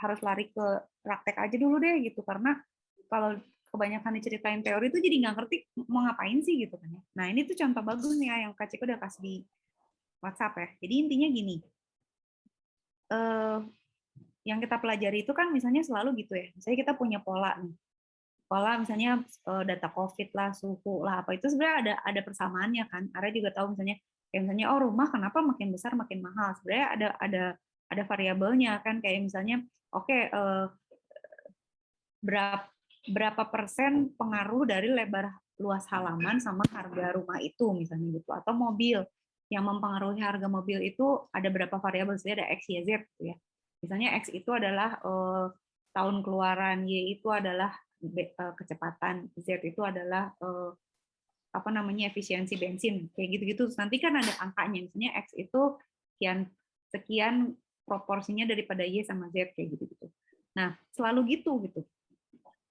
harus lari ke praktek aja dulu deh gitu, karena kalau kebanyakan diceritain teori itu jadi nggak ngerti mau ngapain sih gitu kan ya. Nah ini tuh contoh bagus nih ya, yang Kak Cika udah kasih di WhatsApp ya, jadi intinya gini, yang kita pelajari itu kan misalnya selalu gitu ya. Misalnya kita punya pola nih. Pola misalnya data COVID lah, suhu lah, apa itu sebenarnya ada persamaannya kan. Arya juga tahu misalnya kayak misalnya oh rumah kenapa makin besar makin mahal. Sebenarnya ada variabelnya kan, kayak misalnya oke, berapa persen pengaruh dari lebar luas halaman sama harga rumah itu misalnya gitu, atau mobil yang mempengaruhi harga mobil itu ada berapa variabel, ada X, Y, Z gitu ya. Misalnya X itu adalah tahun keluaran, Y itu adalah kecepatan, Z itu adalah apa namanya efisiensi bensin, kayak gitu-gitu. Nanti kan ada angkanya, misalnya X itu sekian proporsinya daripada Y sama Z kayak gitu-gitu. Nah, selalu gitu.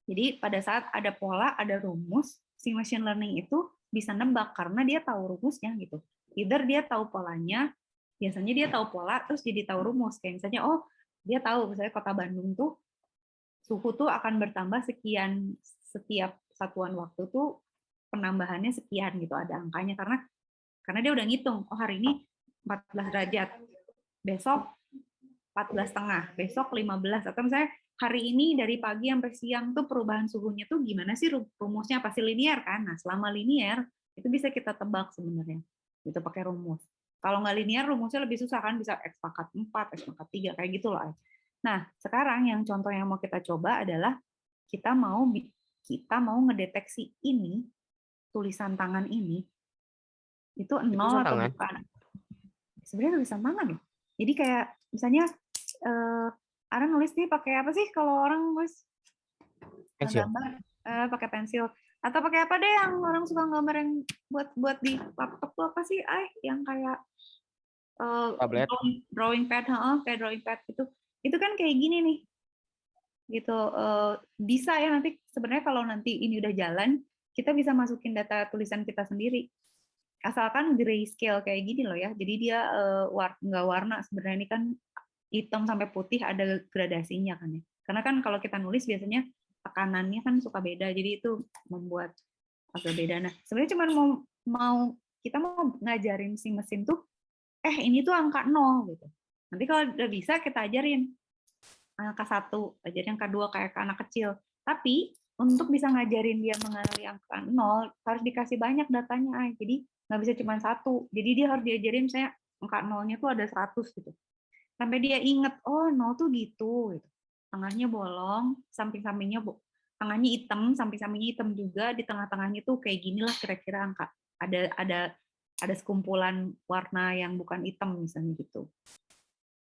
Jadi pada saat ada pola, ada rumus, si machine learning itu bisa nebak karena dia tahu rumusnya gitu. Either dia tahu polanya, biasanya dia tahu pola terus jadi tahu rumus. Kayak misalnya oh, dia tahu misalnya Kota Bandung tuh suhu tuh akan bertambah sekian setiap satuan waktu tuh penambahannya sekian gitu, ada angkanya karena dia udah ngitung, oh hari ini 14 derajat, besok 14,5, besok 15, atau misalnya hari ini dari pagi sampai siang tuh perubahan suhunya tuh gimana sih, rumusnya pasti linear kan. Nah, selama linear itu bisa kita tebak sebenarnya. Itu pakai rumus. Kalau nggak linear rumusnya lebih susah kan, bisa X pangkat 4, X pangkat 3 kayak gitu loh. Nah, sekarang yang contoh yang mau kita coba adalah kita mau ngedeteksi ini, tulisan tangan ini itu nol
Tulisan
atau
tangan.
bukan. Sebenarnya tulisan tangan loh. Jadi kayak misalnya Ara nulis nih pakai apa sih kalau orang nulis gambar pakai pensil atau pakai apa deh yang orang suka gambar yang buat di laptop tuh apa sih yang kayak
Tablet.
drawing pad, kayak drawing pad itu kan kayak gini nih gitu. Bisa ya nanti sebenarnya kalau nanti ini udah jalan kita bisa masukin data tulisan kita sendiri asalkan grayscale kayak gini loh ya, jadi dia nggak warna sebenarnya, ini kan hitam sampai putih ada gradasinya kan ya, karena kan kalau kita nulis biasanya tekanannya kan suka beda, jadi itu membuat agak beda. Nah sebenarnya cuma kita mau ngajarin si mesin tuh ini tuh angka 0 gitu, nanti kalau udah bisa kita ajarin angka 1, ajarin angka 2 kayak ke anak kecil, tapi untuk bisa ngajarin dia mengenali angka 0 harus dikasih banyak datanya, jadi nggak bisa cuma 1, jadi dia harus diajarin saya angka 0-nya tuh ada 100 gitu sampai dia inget oh 0 tuh gitu. Tengahnya bolong, samping-sampingnya tangannya hitam, samping-sampingnya hitam juga, di tengah-tengahnya tuh kayak gini lah kira-kira angka, ada sekumpulan warna yang bukan hitam misalnya gitu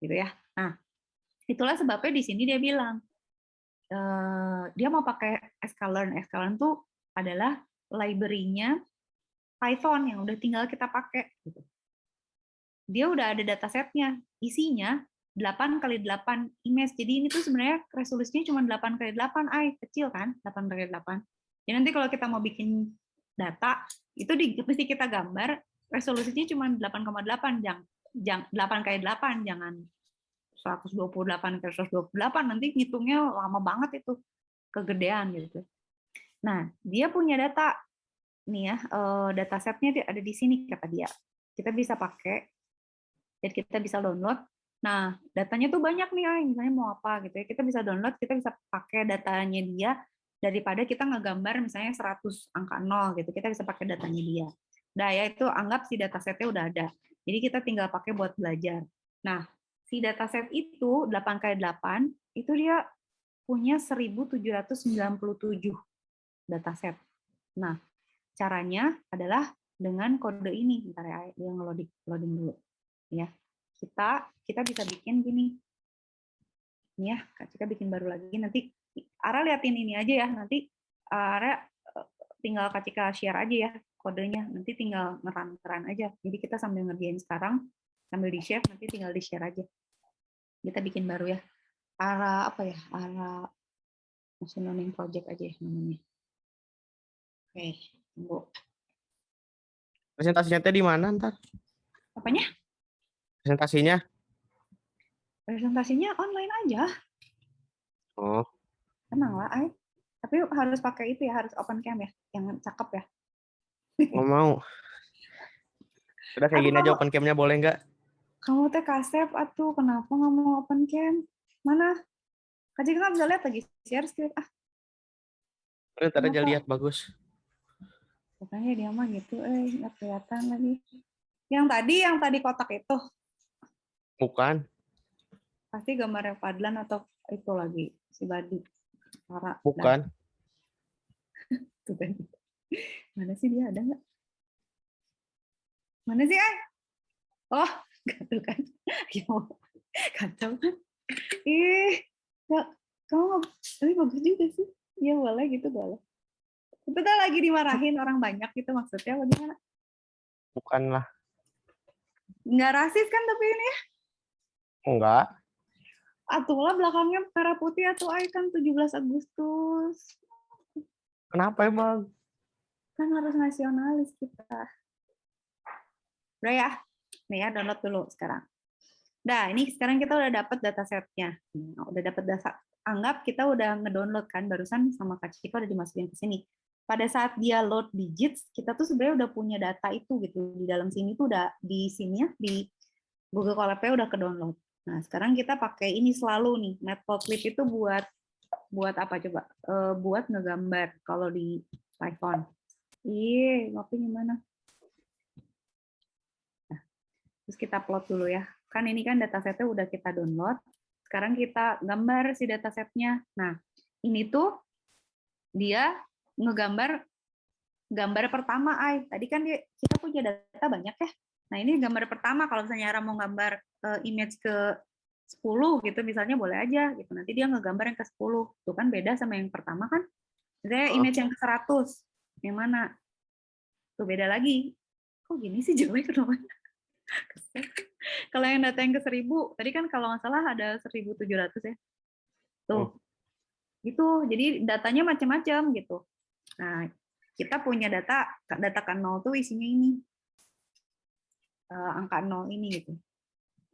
ya. Nah itulah sebabnya di sini dia bilang dia mau pakai sklearn. Sklearn tuh adalah library-nya Python yang udah tinggal kita pakai gitu. Dia udah ada datasetnya, isinya 8x8 image. Jadi ini tuh sebenarnya resolusinya cuma 8x8, kecil kan, 8x8. Jadi nanti kalau kita mau bikin data, itu mesti kita gambar, resolusinya cuma 8,8, jangan 8x8, jangan 128x128, nanti ngitungnya lama banget itu, kegedean gitu. Nah, dia punya data nih ya, datasetnya ada di sini kata dia. Kita bisa pakai dan kita bisa download. Nah, datanya tuh banyak nih, misalnya mau apa gitu ya. Kita bisa download, kita bisa pakai datanya dia daripada kita ngegambar misalnya 100 angka 0 gitu. Kita bisa pakai datanya dia. Nah, ya itu anggap si datasetnya udah ada. Jadi kita tinggal pakai buat belajar. Nah, si dataset itu 8 kali 8 itu dia punya 1797 dataset. Nah, caranya adalah dengan kode ini. Bentar ya, dia loading dulu. Ya. Kita bisa bikin gini. Ini ya, Kak Cika bikin baru lagi. Nanti Ara liatin ini aja ya. Nanti Ara tinggal Kak Cika share aja ya kodenya. Nanti tinggal ngeran aja. Jadi kita sambil ngerjain sekarang, sambil di-share, nanti tinggal di-share aja. Kita bikin baru ya. Ara apa ya? Ara machine learning project aja ya namanya. Oke, tunggu.
Presentasinya teh di mana ntar?
Apanya?
Presentasinya?
Presentasinya online aja.
Oh,
Tenang lah, Ay. Tapi harus pakai itu ya, harus open cam ya, yang cakep ya.
nggak mau. Udah kayak
Aduh,
gini aja open cam-nya boleh nggak?
kamu teh kasep atuh, kenapa nggak mau open cam? Mana? Kak Cika nggak bisa lihat lagi, share screen.
Ntar aja
Kenapa?
lihat bagus.
Pokoknya dia mah gitu, nggak kelihatan lagi. Yang tadi kotak itu,
Bukan,
pasti gambarnya Fadlan atau itu lagi, si Badi. Para. Dah,
bukan.
tuh kan. Mana sih dia, ada nggak? Mana sih, Ay? Oh, tuh kan. Ya, kacau kan? Ih, nggak, kamu nggak, tapi bagus juga sih. Ya boleh gitu, boleh. Itu tuh lagi dimarahin orang banyak gitu maksudnya, bagaimana?
Bukan lah.
Nggak rasis kan tapi ini?
Enggak.
Atulah belakangnya merah putih atau kan 17 Agustus.
Kenapa emang?
Kan harus nasionalis kita. Udah ya? Nih ya, download dulu sekarang. Nah, ini sekarang kita udah dapat datasetnya. Udah dapat data. Anggap kita udah ngedownload kan barusan sama Kak Cika udah dimasukin ke sini. Pada saat dia load digits, kita tuh sebenarnya udah punya data itu gitu. Di dalam sini tuh udah di sini ya, di Google Colab-nya udah ke-download. Nah, sekarang kita pakai ini selalu nih. Matplotlib itu buat apa coba? Buat ngegambar kalau di Python. Ngopi gimana? Nah, terus kita plot dulu ya. Kan ini kan datasetnya udah kita download. Sekarang kita gambar si datasetnya. Nah, ini tuh dia ngegambar gambar pertama, Tadi kan kita punya data banyak ya. Nah, ini gambar pertama. Kalau misalnya Ara mau gambar image ke 10 gitu, misalnya boleh aja. gitu. Nanti dia ngegambar yang ke 10. Tuh kan beda sama yang pertama kan. Misalnya image yang ke 100. Yang mana? Tuh beda lagi. Kok gini sih jelek kenapa? Kalau yang data yang ke 1000, tadi kan kalau nggak salah ada 1700 ya. Tuh. Gitu. Jadi datanya macam-macam gitu. Nah, kita punya data kan 0 tuh isinya ini. Angka 0 ini gitu.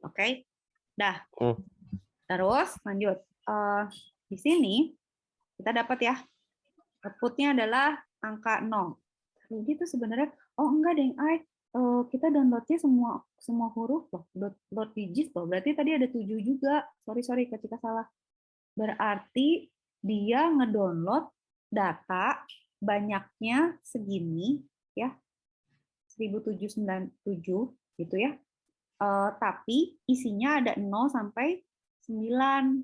Oke. Dah. Terus lanjut. Di sini kita dapat ya. Outputnya adalah angka 0. Jadi itu sebenarnya enggak deh, kita downloadnya semua huruf loh, load digit loh. Berarti tadi ada 7 juga. Sorry ketika salah. Berarti dia ngedownload data banyaknya segini ya. 1797 gitu ya. Tapi isinya ada 0 sampai 9.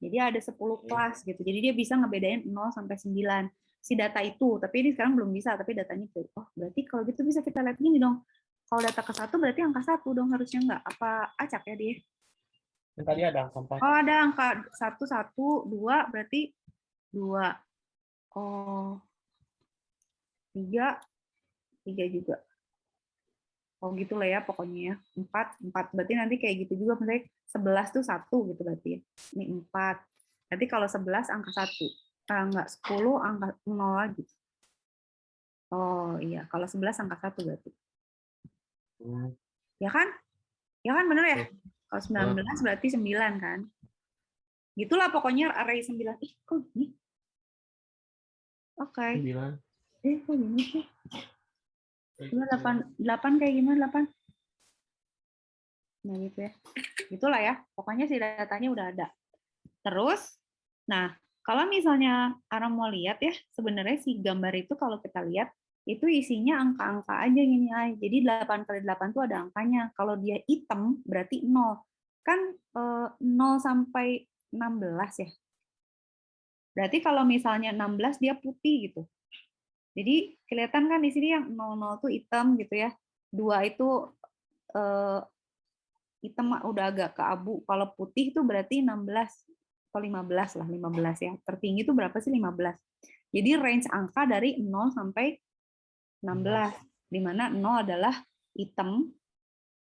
Jadi ada 10 kelas gitu. Jadi dia bisa ngebedain 0 sampai 9 si data itu. Tapi ini sekarang belum bisa, tapi datanya itu. Oh, berarti kalau gitu bisa kita lihat gini dong. Kalau data ke 1 berarti angka 1 dong harusnya enggak. Apa acak ya dia?
Tadi ada angka 4.
Oh, ada angka 1 1 2 berarti 2. Oh. 3 juga. Oh gitu lah ya pokoknya ya. 4 berarti nanti kayak gitu juga, misalnya 11 tuh 1 gitu berarti ya. Ini 4. Berarti kalau 11 angka 1. Enggak, 10 angka 0 lagi. Oh iya, kalau 11 angka 1 berarti. Ya kan? Ya kan bener ya? Kalau 19 berarti 9 kan? Gitulah pokoknya array 9. Kok gini? Oke.
9.
Kok gini sih? 8 kayak gimana 8? Nah gitu ya. Itulah ya. Pokoknya si datanya udah ada. Terus, nah kalau misalnya Ara mau lihat ya, sebenarnya si gambar itu kalau kita lihat itu isinya angka-angka aja gini ay. Jadi 8 kali 8 tuh ada angkanya. Kalau dia hitam berarti 0. Kan 0 sampai 16 ya. Berarti kalau misalnya 16 dia putih gitu. Jadi kelihatan kan di sini yang 00 tuh hitam gitu ya. 2 itu eh, hitam udah agak ke abu. Kalau putih itu berarti 16 atau 15 lah, 15 ya. Tertinggi itu berapa sih? 15. Jadi range angka dari 0 sampai 16, di mana 0 adalah hitam,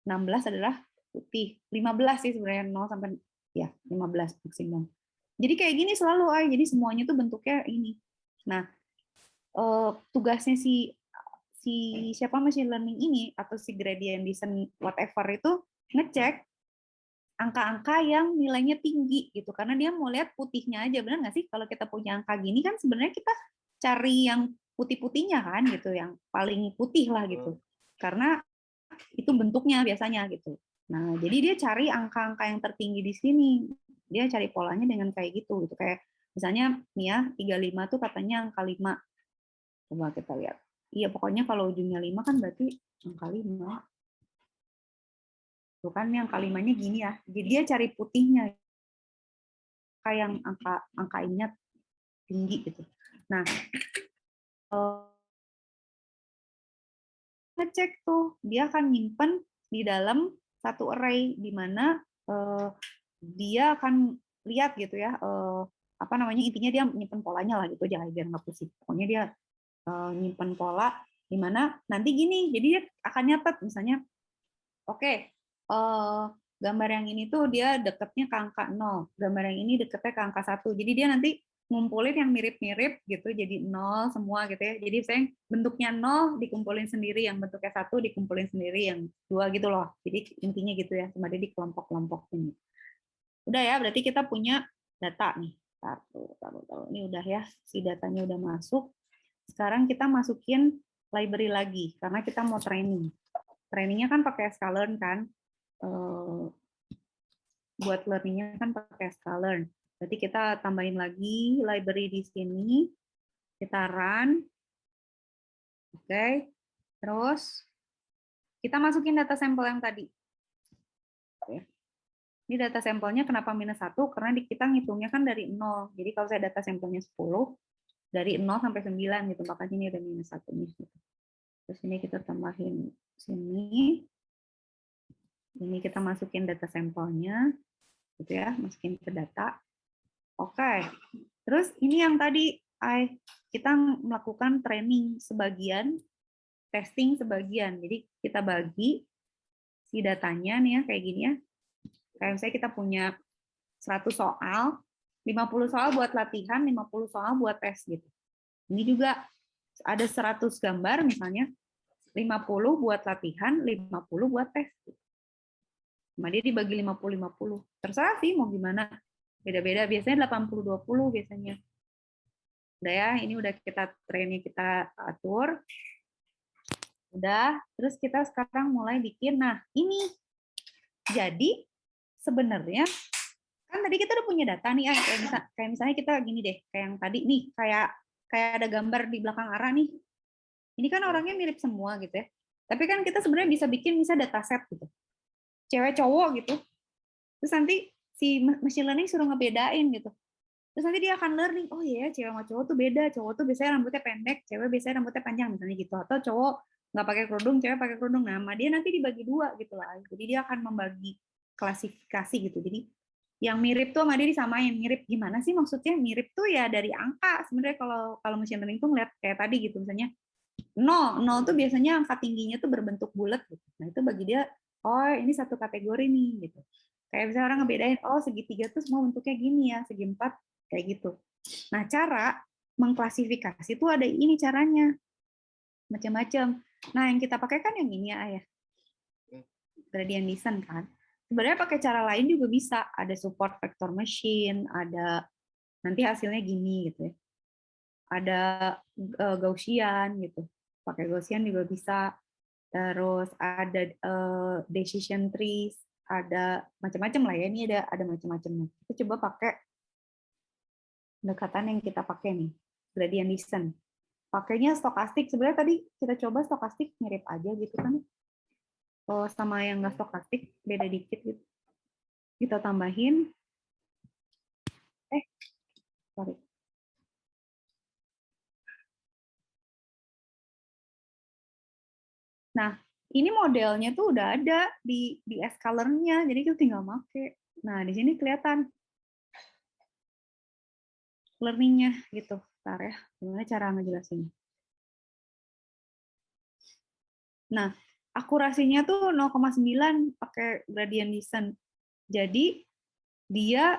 16 adalah putih. 15 sih sebenarnya 0 sampai ya 15 maksimum. Jadi kayak gini selalu ay. Jadi semuanya tuh bentuknya ini. Nah, tugasnya si siapa machine learning ini atau si gradient descent whatever itu ngecek angka-angka yang nilainya tinggi gitu karena dia mau lihat putihnya aja, benar nggak sih? Kalau kita punya angka gini kan sebenarnya kita cari yang putih-putihnya kan gitu, yang paling putih lah gitu, karena itu bentuknya biasanya gitu. Nah jadi dia cari angka-angka yang tertinggi di sini, dia cari polanya dengan kayak gitu gitu. Kayak misalnya nih ya 35 tuh katanya angka 5. Coba kita lihat. Iya, pokoknya kalau ujungnya 5 kan berarti angka 5. Tuh kan yang kalimanya gini ya. Jadi dia cari putihnya. Kayak yang angka ininya tinggi gitu. Nah, ngecek tuh, dia akan nyimpen di dalam satu array di mana dia akan lihat gitu ya, apa namanya, intinya dia nyimpen polanya lah gitu aja biar nggak pusing. Pokoknya dia nyimpen pola di mana nanti gini, jadi dia akan nyatet misalnya, oke, gambar yang ini tuh dia deketnya ke angka 0, gambar yang ini deketnya ke angka 1. Jadi dia nanti ngumpulin yang mirip-mirip gitu, jadi 0 semua gitu ya. Jadi saya bentuknya 0 dikumpulin sendiri, yang bentuknya 1 dikumpulin sendiri, yang 2 gitu loh. Jadi intinya gitu ya, cuma dia di kelompok-kelompok ini. Udah ya, berarti kita punya data nih. Taruh. Ini udah ya, si datanya udah masuk. Sekarang kita masukin library lagi, karena kita mau training. Trainingnya kan pakai sklearn kan, buat learningnya kan pakai sklearn. Jadi kita tambahin lagi library di sini, kita run, oke. Terus kita masukin data sampel yang tadi. Ini data sampelnya kenapa -1? Karena kita ngitungnya kan dari 0. Jadi kalau saya data sampelnya 10, dari 0 sampai 9 gitu, makanya ini ada -1-nya. Terus ini kita tambahin sini. Ini kita masukin data sampelnya, gitu ya, masukin ke data. Oke, terus ini yang tadi kita melakukan training sebagian, testing sebagian. Jadi kita bagi si datanya nih ya kayak gini ya. Kayak misalnya kita punya 100 soal, 50 soal buat latihan, 50 soal buat tes gitu. Ini juga ada 100 gambar misalnya, 50 buat latihan, 50 buat tes. Cuma dia dibagi 50-50. Terserah sih mau gimana. Beda-beda, biasanya 80-20 biasanya. Udah ya, ini udah kita trainnya kita atur. Udah, terus kita sekarang mulai bikin. Nah, ini. Jadi, sebenarnya, kan tadi kita udah punya data nih, kayak misalnya kita gini deh, kayak yang tadi nih, kayak ada gambar di belakang Ara nih. Ini kan orangnya mirip semua gitu ya. Tapi kan kita sebenarnya bisa bikin misalnya dataset gitu. Cewek cowok gitu. Terus nanti si machine learning suruh ngebedain gitu. Terus nanti dia akan learning, oh iya cewek sama cowok tuh beda. Cowok tuh biasanya rambutnya pendek, cewek biasanya rambutnya panjang misalnya gitu. Atau cowok nggak pakai kerudung, cewek pakai kerudung. Nah, sama dia nanti dibagi 2 gitu lah. Jadi dia akan membagi klasifikasi gitu. Jadi yang mirip tuh sama dia disamain. Mirip gimana sih maksudnya? Mirip tuh ya dari angka. Sebenarnya kalau machine learning tuh ngeliat kayak tadi gitu misalnya 0 tuh biasanya angka tingginya tuh berbentuk bulat gitu. Nah, itu bagi dia oh ini satu kategori nih gitu. Kayak misalnya orang ngebedain oh segitiga tuh semua bentuknya gini ya, segi 4 kayak gitu. Nah, cara mengklasifikasi itu ada ini caranya. Macam-macam. Nah, yang kita pakai kan yang ini ya, Ayah. Gradient descent kan. Sebenarnya pakai cara lain juga bisa. Ada support vector machine, ada nanti hasilnya gini gitu ya. Ada Gaussian gitu. Pakai Gaussian juga bisa. Terus ada decision trees, ada macam-macam lah ya. Ini ada macam-macamnya. Kita coba pakai pendekatan yang kita pakai nih, gradient descent. Pakainya stokastik. Sebenarnya tadi kita coba stokastik mirip aja gitu kan. Sama yang nggak stokastik beda dikit gitu. Kita tambahin. Sorry. Nah, ini modelnya tuh udah ada di S-color-nya, jadi kita tinggal pakai. Nah, di sini kelihatan learning-nya gitu. Bentar ya, gimana cara ngejelasinnya. Nah, akurasinya tuh 0,9 pakai gradient descent. Jadi, dia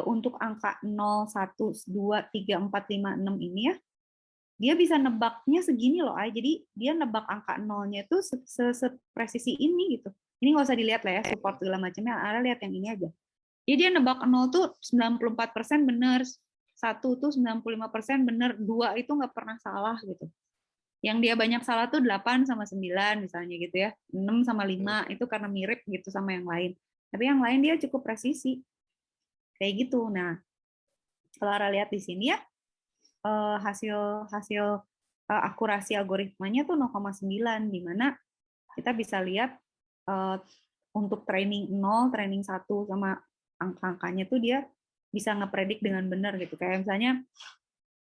untuk angka 0, 1, 2, 3, 4, 5, 6 ini ya, dia bisa nebaknya segini loh, Ay. Jadi dia nebak angka nolnya itu sepresisi ini gitu. Ini nggak usah dilihat lah ya, support segala macamnya, Ara lihat yang ini aja. Jadi dia nebak 0 tuh 94% benar, 1 tuh 95% benar, 2 itu nggak pernah salah gitu. Yang dia banyak salah tuh 8 sama 9 misalnya gitu ya. 6 sama 5 itu karena mirip gitu sama yang lain. Tapi yang lain dia cukup presisi. Kayak gitu. Nah, kalau Ara lihat di sini ya, hasil akurasi algoritmanya tuh 0,9, di mana kita bisa lihat untuk training 0, training 1 sama angka-angkanya tuh dia bisa ngepredik dengan benar gitu. Kayak misalnya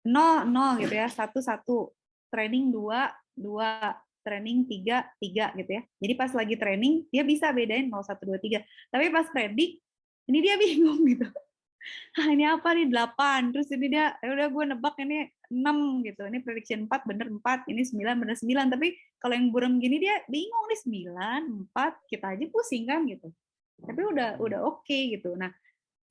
0, 0 gitu ya, 1, 1, training 2, 2, training 3, 3 gitu ya. Jadi pas lagi training dia bisa bedain 0, 1, 2, 3. Tapi pas predik ini dia bingung gitu. Ini apa nih 8, terus ini dia udah gue nebak ini 6 gitu, ini prediction 4 bener 4, ini 9 bener 9, tapi kalau yang burem gini dia bingung nih 9, 4, kita aja pusing kan gitu. Tapi udah oke gitu. Nah,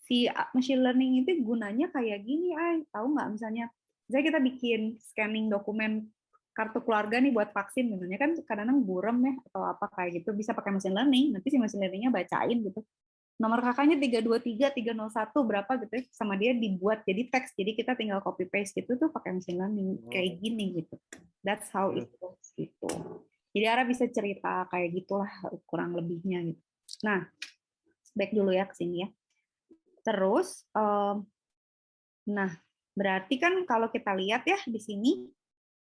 si machine learning itu gunanya kayak gini, tahu nggak, misalnya kita bikin scanning dokumen kartu keluarga nih buat vaksin, misalnya kan kadang-kadang burem ya atau apa kayak gitu, bisa pakai machine learning, nanti si machine learningnya bacain gitu. Nomor kakaknya 323, 301 berapa gitu ya, sama dia dibuat jadi teks. Jadi kita tinggal copy paste gitu tuh pakai machine learning kayak gini gitu. That's how it works gitu. Jadi Ara bisa cerita kayak gitulah kurang lebihnya gitu. Nah, back dulu ya ke sini ya. Terus nah, berarti kan kalau kita lihat ya di sini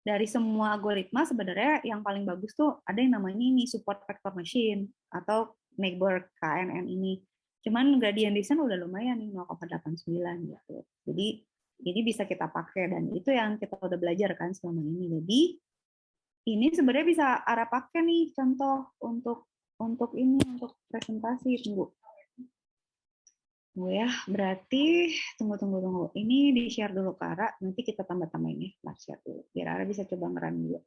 dari semua algoritma sebenarnya yang paling bagus tuh ada yang namanya ini support vector machine atau Neighbor KNN ini. Cuman gradient descent udah lumayan nih 0,89 gitu. Jadi bisa kita pakai dan itu yang kita udah belajar kan selama ini. Jadi ini sebenarnya bisa Ara pakai nih contoh untuk ini untuk presentasi. Tunggu ya, berarti tunggu. Ini di-share dulu ke Ara, nanti kita tambah-tambahin ya. Nah, share dulu. Biar Ara bisa coba ngeran juga.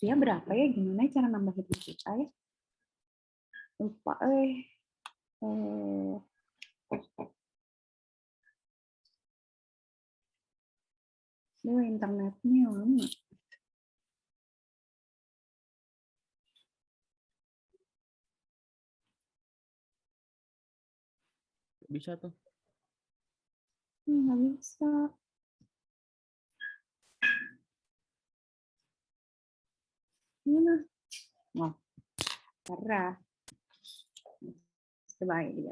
Dia berapa ya? Gimana cara nambahin kita ya? Lupa internetnya lama.
Bisa tuh.
Nggak bisa. Gimana? Wah, parah. Coba ini.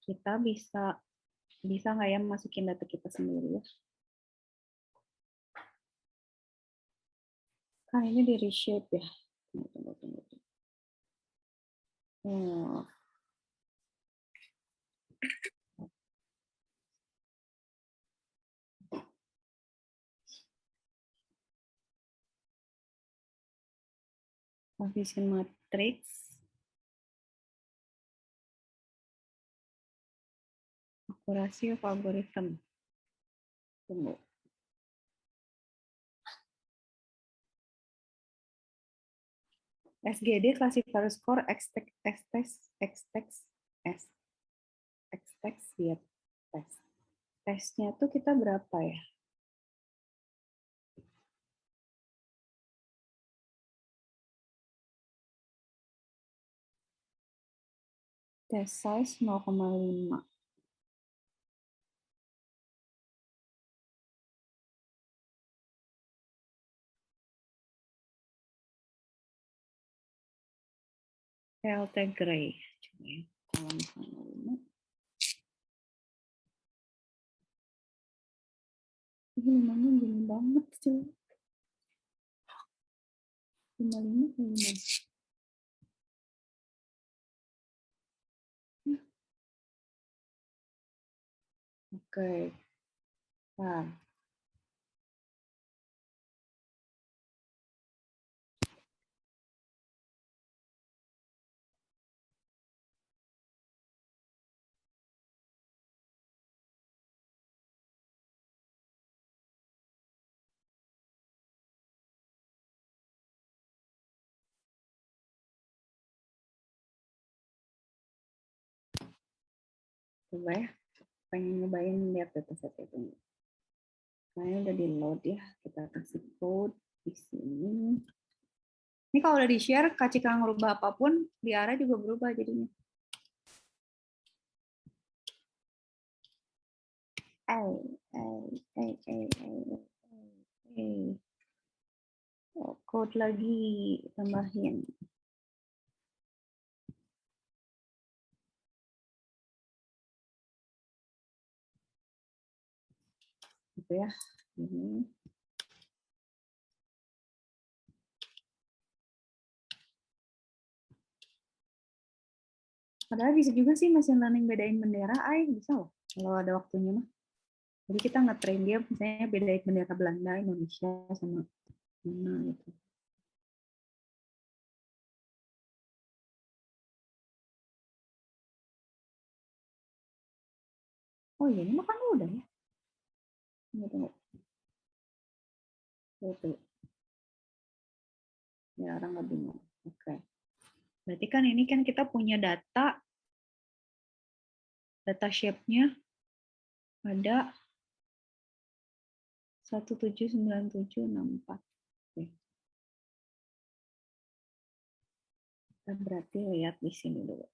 Kita bisa nggak ya masukin data kita sendiri ya? Kan ini di reshape ya. Tunggu. Coefficient matrix. Akurasi of algorithm. Tunggu. SGD classifier score X-text lihat tes. Tesnya tuh kita berapa ya? Test size 0,5. PLT Gray. Coba ya, kalau misalnya 5. Ini 5-nya gini banget cuy. 55 ke 5. Oke. Nah, coba ya. Pengen nyobain lihat dataset itu. Kayaknya udah di load ya. Kita kasih code di sini. Ini kalau udah di-share, Kak Cika ngerubah apapun, di area juga berubah jadinya. Oh, code lagi tambahin. Gitu ya. Ini. Padahal bisa juga sih machine learning bedain bendera, bisa loh kalau ada waktunya mah. Jadi kita nge-train dia misalnya bedain bendera Belanda, Indonesia sama mana gitu. Oh iya, ini makan udah ya. Tunggu. Tuh. Ya orang nggak bingung. Oke. Berarti kan ini kan kita punya data shape-nya ada 179764. Oke. Kita berarti lihat di sini dulu.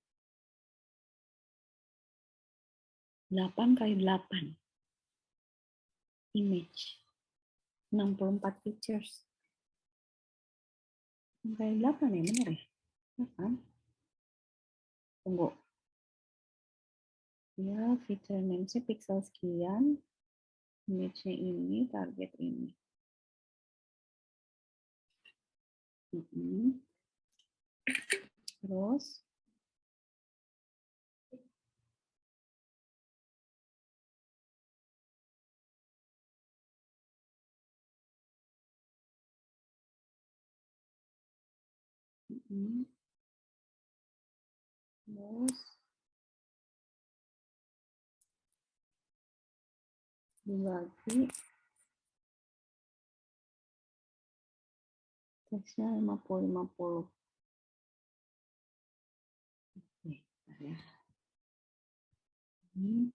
8 kali 8 image. 64 pictures. 8 kali 8 ya, benar ya? Ya kan? Tunggu. Ya, feature names-nya pixel sekian. Image-nya ini, target ini. Terus dibagi teksnya 50-50. Nih, ya. Ini.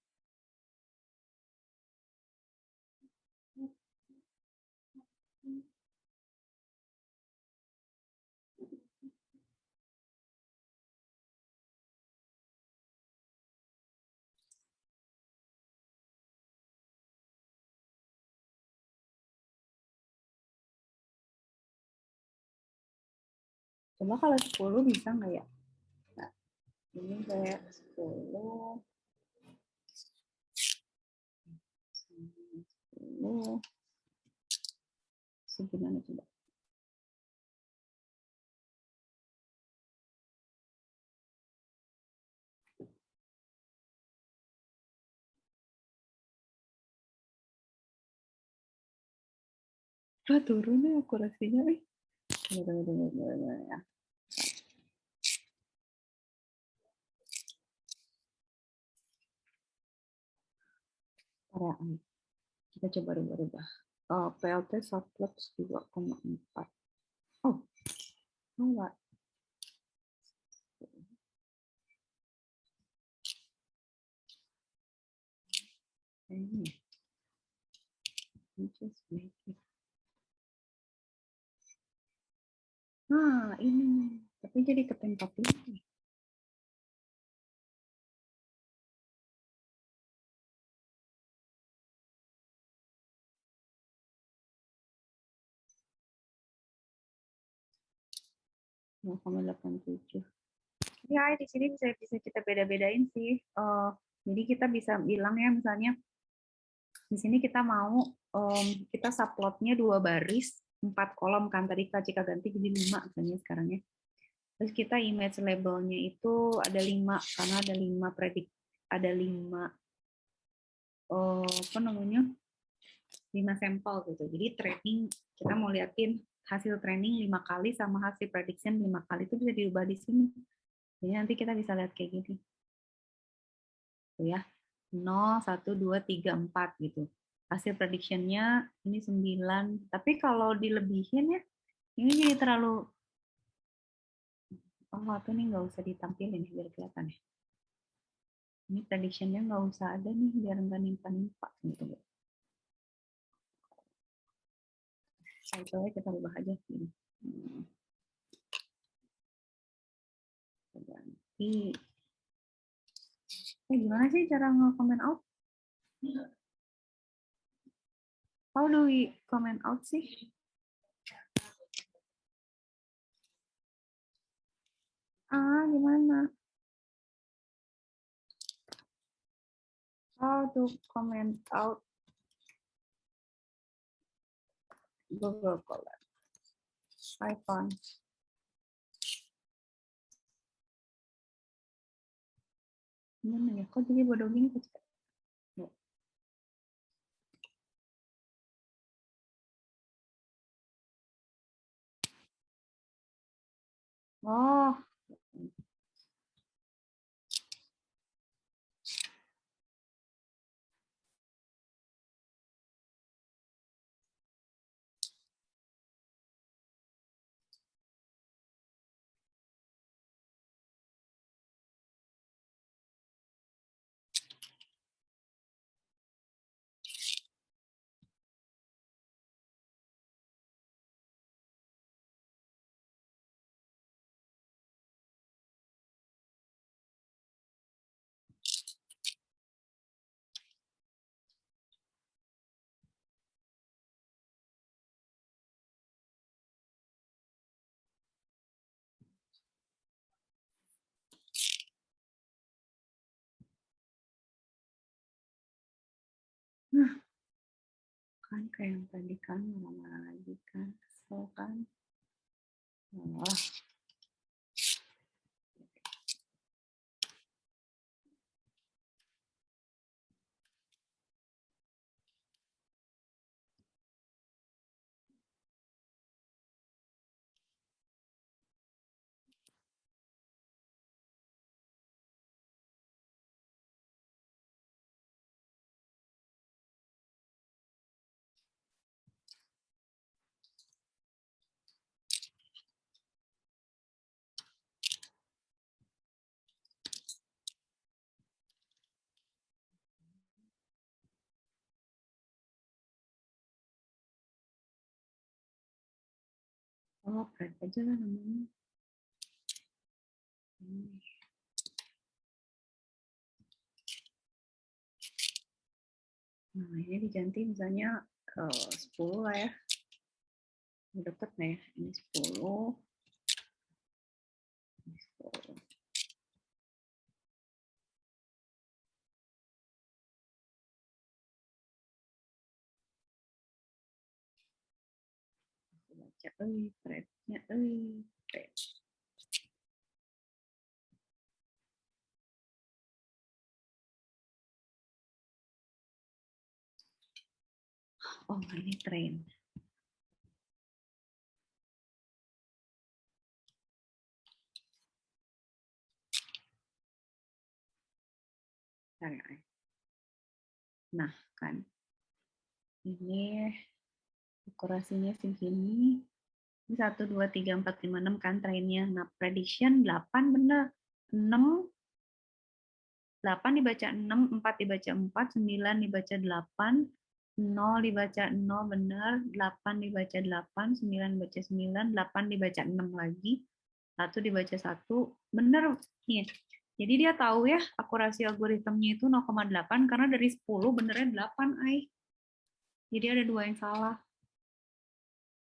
Coba kalau 10 bisa nggak ya? Nah, ini kayak 10. 10. Segimana coba? Turun ya akurasinya. Tunggu, ya. Paraan. Kita coba rubah-rubah. PLT subplots 2,4. Oh, enggak. Ini. Just make it. Nah, ini. Tapi jadi ke tempat ini. Delapan tujuh. Jadi di sini bisa kita beda-bedain sih. Jadi kita bisa bilang ya misalnya di sini kita mau kita subplotnya 2 baris, 4 kolom kan tadi Kak Cika ganti jadi 5 misalnya sekarang ya. Terus kita image labelnya itu ada 5 karena ada 5 ada 5 apa namanya? 5 sampel gitu. Jadi training kita mau liatin hasil training 5 kali sama hasil prediction 5 kali itu bisa diubah di sini. Jadi nanti kita bisa lihat kayak gini. Tuh ya. 0, 1, 2, 3, 4 gitu. Hasil prediction-nya ini 9. Tapi kalau dilebihin ya, ini jadi terlalu waktu ini nggak usah ditampilin biar kelihatan ya. Ini prediction-nya nggak usah ada nih biar nggak nimpa-nimpa gitu. Title-nya kita ubah aja gini. Ganti. Gimana sih cara nge-comment out? How do we comment out sih? Gimana? How to comment out Google Colab. Icon. Gimana ya? Kok jadi bodoh gini? Oh. Nah, kan kayak yang tadi kan lama lagi kan kesel kan. Prep aja lah namanya. Nah, ini diganti misalnya 10 lah ya. Deket nih, ini 10. Ini 10. Baca, prepnya, prep. Oh, ini train. Nah, kan. Ini akurasinya segini. Ini 1, 2, 3, 4, 5, 6 kan trainnya. Nah, prediction 8 bener. 6, 8 dibaca 6, 4 dibaca 4, 9 dibaca 8, 0 dibaca 0 bener, 8 dibaca 8, 9 dibaca 9, 8 dibaca 6 lagi, 1 dibaca 1, bener. Nih. Jadi dia tahu ya akurasi algoritmnya itu 0,8 karena dari 10 benernya 8, Jadi ada 2 yang salah.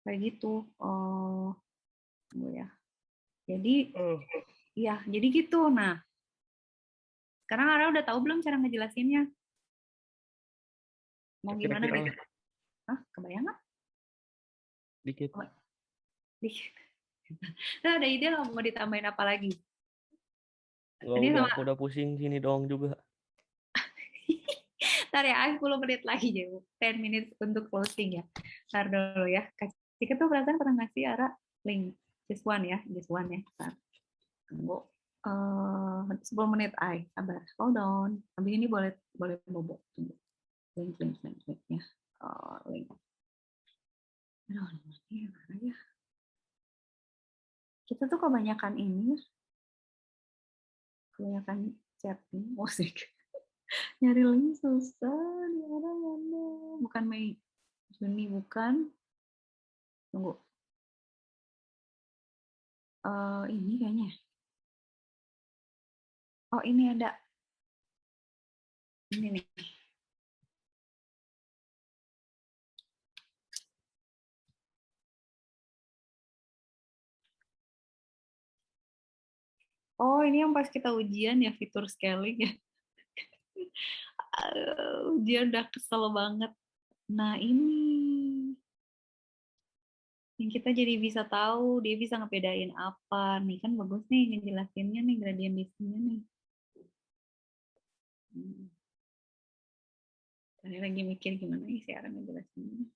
Kayak gitu. Oh ya. Jadi Iya, jadi gitu. Nah, sekarang Ara udah tahu belum cara ngejelasinnya? Mau gimana
Kira-kira
nih? Hah, kebayang nggak?
dikit.
Oh, dikit. Nah, ada ide nggak mau ditambahin apa lagi?
Nggak,
Ini
udah
sama,
aku udah pusing sini doang juga.
ntar ya, 10 menit lagi ya, 10 minutes untuk closing ya. Ntar dulu ya. Kasih tuh perasaan pernah ngasih Ara link. Just one ya, just one ya. Ntar. Tunggu. 10 menit, sabar. Hold on. Habis ini boleh boleh bobo. Tunggu. Link ya. Link. Aduh, ini mana ya? Kita tuh kebanyakan ini, kebanyakan chatting, musik. Nyari link susah. Di mana? Bukan Mei. Juni, bukan. Tunggu. Ini kayaknya. Oh, ini ada. Ini nih. Oh, ini yang pas kita ujian ya, fitur scaling ya. Ujian udah kesel banget. Nah, ini yang kita jadi bisa tahu, dia bisa ngebedain apa. Nih kan bagus nih ngejelasinnya nih, gradient descent-nya nih. Tadi lagi mikir gimana sih cara ngejelasinnya.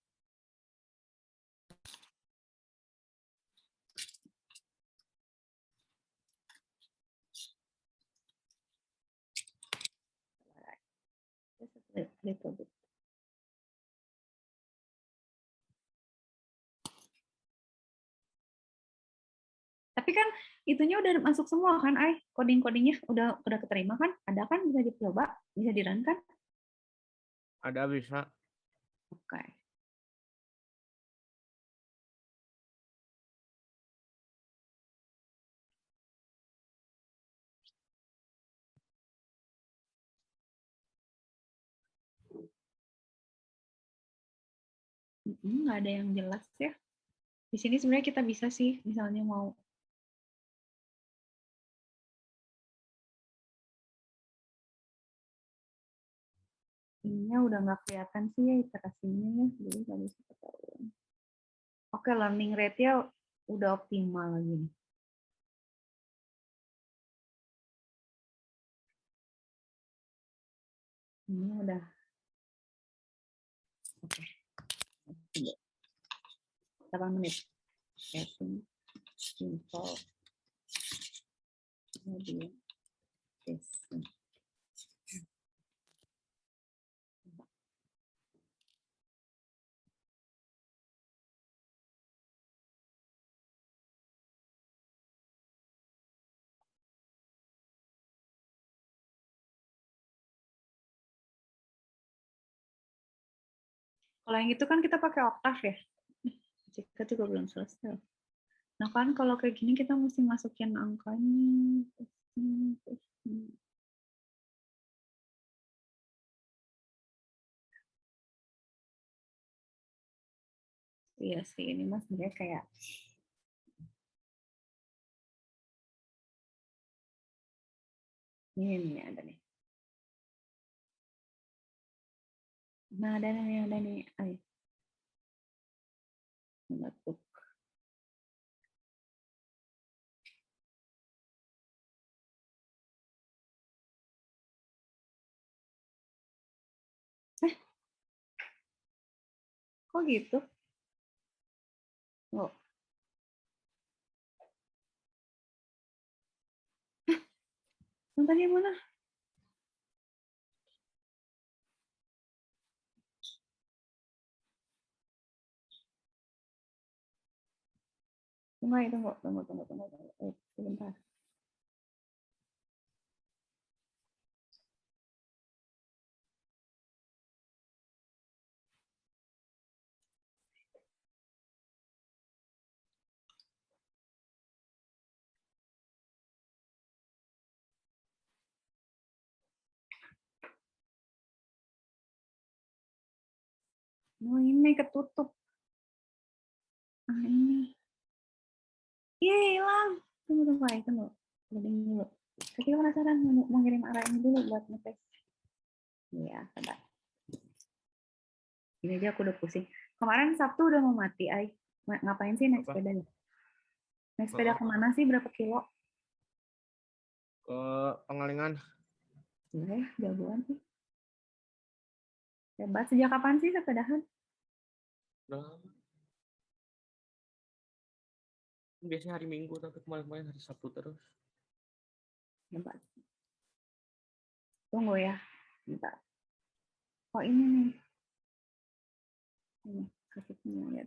Just a little bit. Tapi kan itunya udah masuk semua kan, coding-codingnya udah keterima kan? Ada kan, bisa dicoba, bisa di-run kan?
Ada bisa.
Oke. Nggak ada yang jelas ya. Di sini sebenarnya kita bisa sih, misalnya mau ininya udah nggak kelihatan sih ya iterasinya ya, jadi nggak bisa ketahuan. Oke, learning rate-nya udah optimal lagi nih. Ini udah. Oke. 8 menit. Setting, simple, kemudian testing. Kalau yang itu kan kita pakai Octave ya. Kita juga belum selesai. Nah kan kalau kayak gini kita mesti masukin angkanya. Testing. Iya sih, ini mas sebenarnya kayak ini nih ada nih. Nah ada nih. Ayo. Notebook. Kok gitu? Oh. Yang tadi yang mana? Tunggu. Sebentar. Oh ini ketutup. Ah ini. Iya hilang. Tunggu. loading dulu. Tapi penasaran mau ngirim arah ini dulu buat ngetes. Iya, sabar. Ini aja aku udah pusing. Kemarin Sabtu udah mau mati, Ay. Ngapain sih naik
Apa?
sepeda? Naik sepeda
Heeh.
kemana sih? Berapa kilo?
Ke Pengalengan.
Iya, jagoan sih. Hebat. Sejak kapan sih sepedahan?
Udah biasanya hari Minggu tapi kemarin-kemarin hari Sabtu terus.
Hebat. Tunggu ya. Bentar. Oh ini nih. Ini kasih lihat.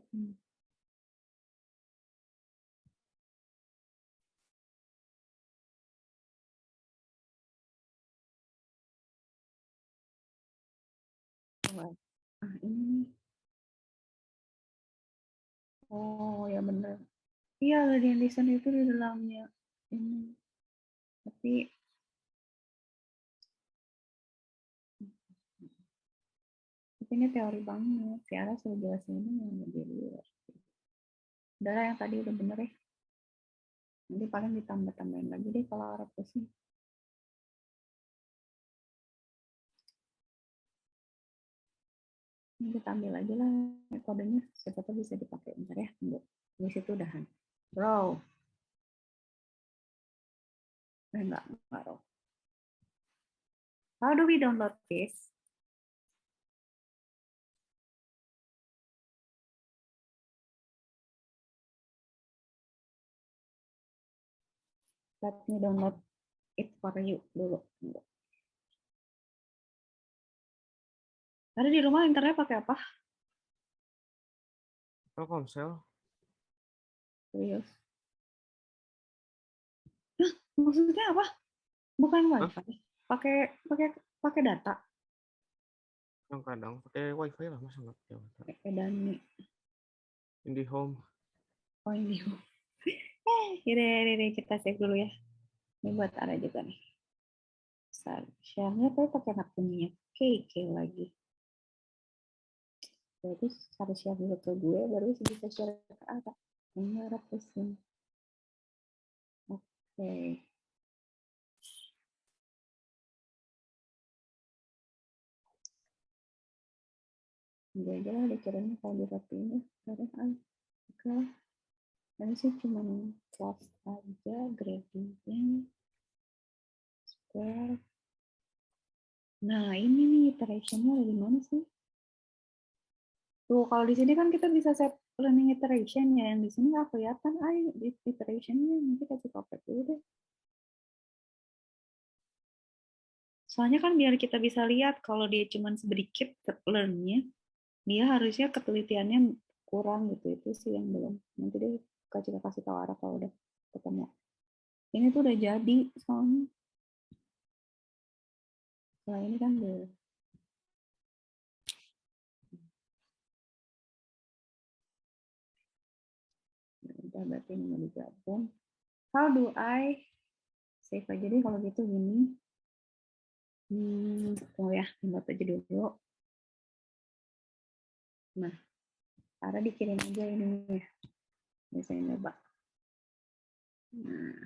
Ah ini nih. Oh ya bener. Iya, Radiant Descent itu di dalamnya ini. Tapi ini teori banget. Si Ara sudah jelasin ini yang lebih luar. Udahlah yang tadi udah bener ya. Nanti paling ditambah-tambahin lagi deh kalau Ara pusing. Ini kita ambil aja lah kodenya. Siapa tahu bisa dipakai. Bentar ya. Tunggu. Di situ udahan. Row. Enggak row. How do we download this? Let me download it for you dulu. Tadi di rumah internet pakai apa?
Telkomsel.
Serius. Hah, maksudnya apa? Bukan
Hah?
wifi. Pakai data.
Kadang pakai wifi lah, masa nggak pakai data.
Pakai Dani.
IndiHome.
Oh ini. Ini kita save dulu ya. Ini buat Ara juga nih. Share-nya tuh pakai akunnya KK lagi. Jadi harus share dulu ke gue, baru bisa share ke Ara. Ini Ara pusing. Oke. Gue aja lah dikiranya kalau di roti ini. Oke. Ini sih cuma class aja, gradient, square. Nah ini nih iteration-nya ada di mana sih? Tuh kalau di sini kan kita bisa set learning iteration ya, yang di sini nggak kelihatan. Iteration-nya nanti kasih copy dulu deh. Soalnya kan biar kita bisa lihat kalau dia cuma sedikit learn-nya, dia harusnya ketelitiannya kurang gitu. Itu sih yang belum. Nanti deh kasih tahu arah kalau udah ketemu. Ini tuh udah jadi soalnya. Setelah ini kan udah. Udah berarti ini mau digabung. How do I save aja deh kalau gitu gini. Tunggu ya, buat aja dulu. Nah, Ara dikirim aja ini ya. Biasanya nyoba. Nah,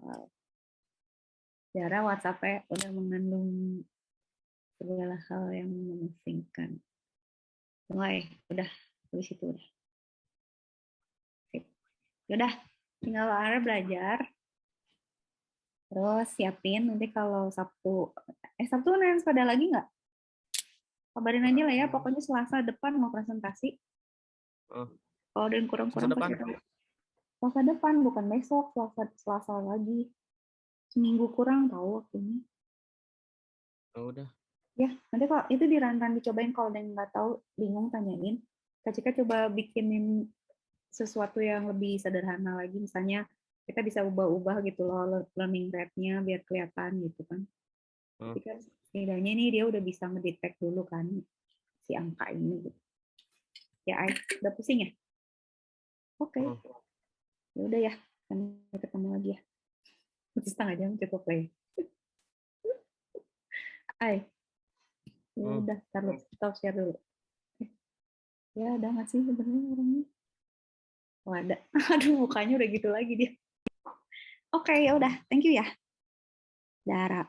wow. Cara WhatsApp-nya udah mengandung segala hal yang memusingkan. Mulai, udah, habis itu udah. Sip. Udah, tinggal Ara belajar. Terus siapin nanti kalau Sabtu. Sabtu naik sepeda lagi nggak? Kabarin aja lah ya, pokoknya Selasa depan mau presentasi. Kalau ada yang kurang-kurang
Selasa depan.
pasti tahu. Selasa depan, bukan besok, Selasa lagi. Seminggu kurang tahu waktunya.
Oh, udah.
Ya, nanti kalau itu dirantan dicobain, kalau ada yang nggak tahu, bingung, tanyain. Kak Cika coba bikinin sesuatu yang lebih sederhana lagi, misalnya kita bisa ubah-ubah gitu loh learning rate-nya biar kelihatan gitu kan. Jadi kan setidaknya ini dia udah bisa ngedetect dulu kan si angka ini gitu. Ya, udah pusing ya? Oke. Ya udah ya, sampai ketemu lagi ya. Setengah jam cukup lah ya. Ya udah, taruh stop share dulu. Ya udah nggak sih sebenarnya orangnya? Oh, ada. Aduh, mukanya udah gitu lagi dia. Oke, ya udah. Thank you ya. Dara.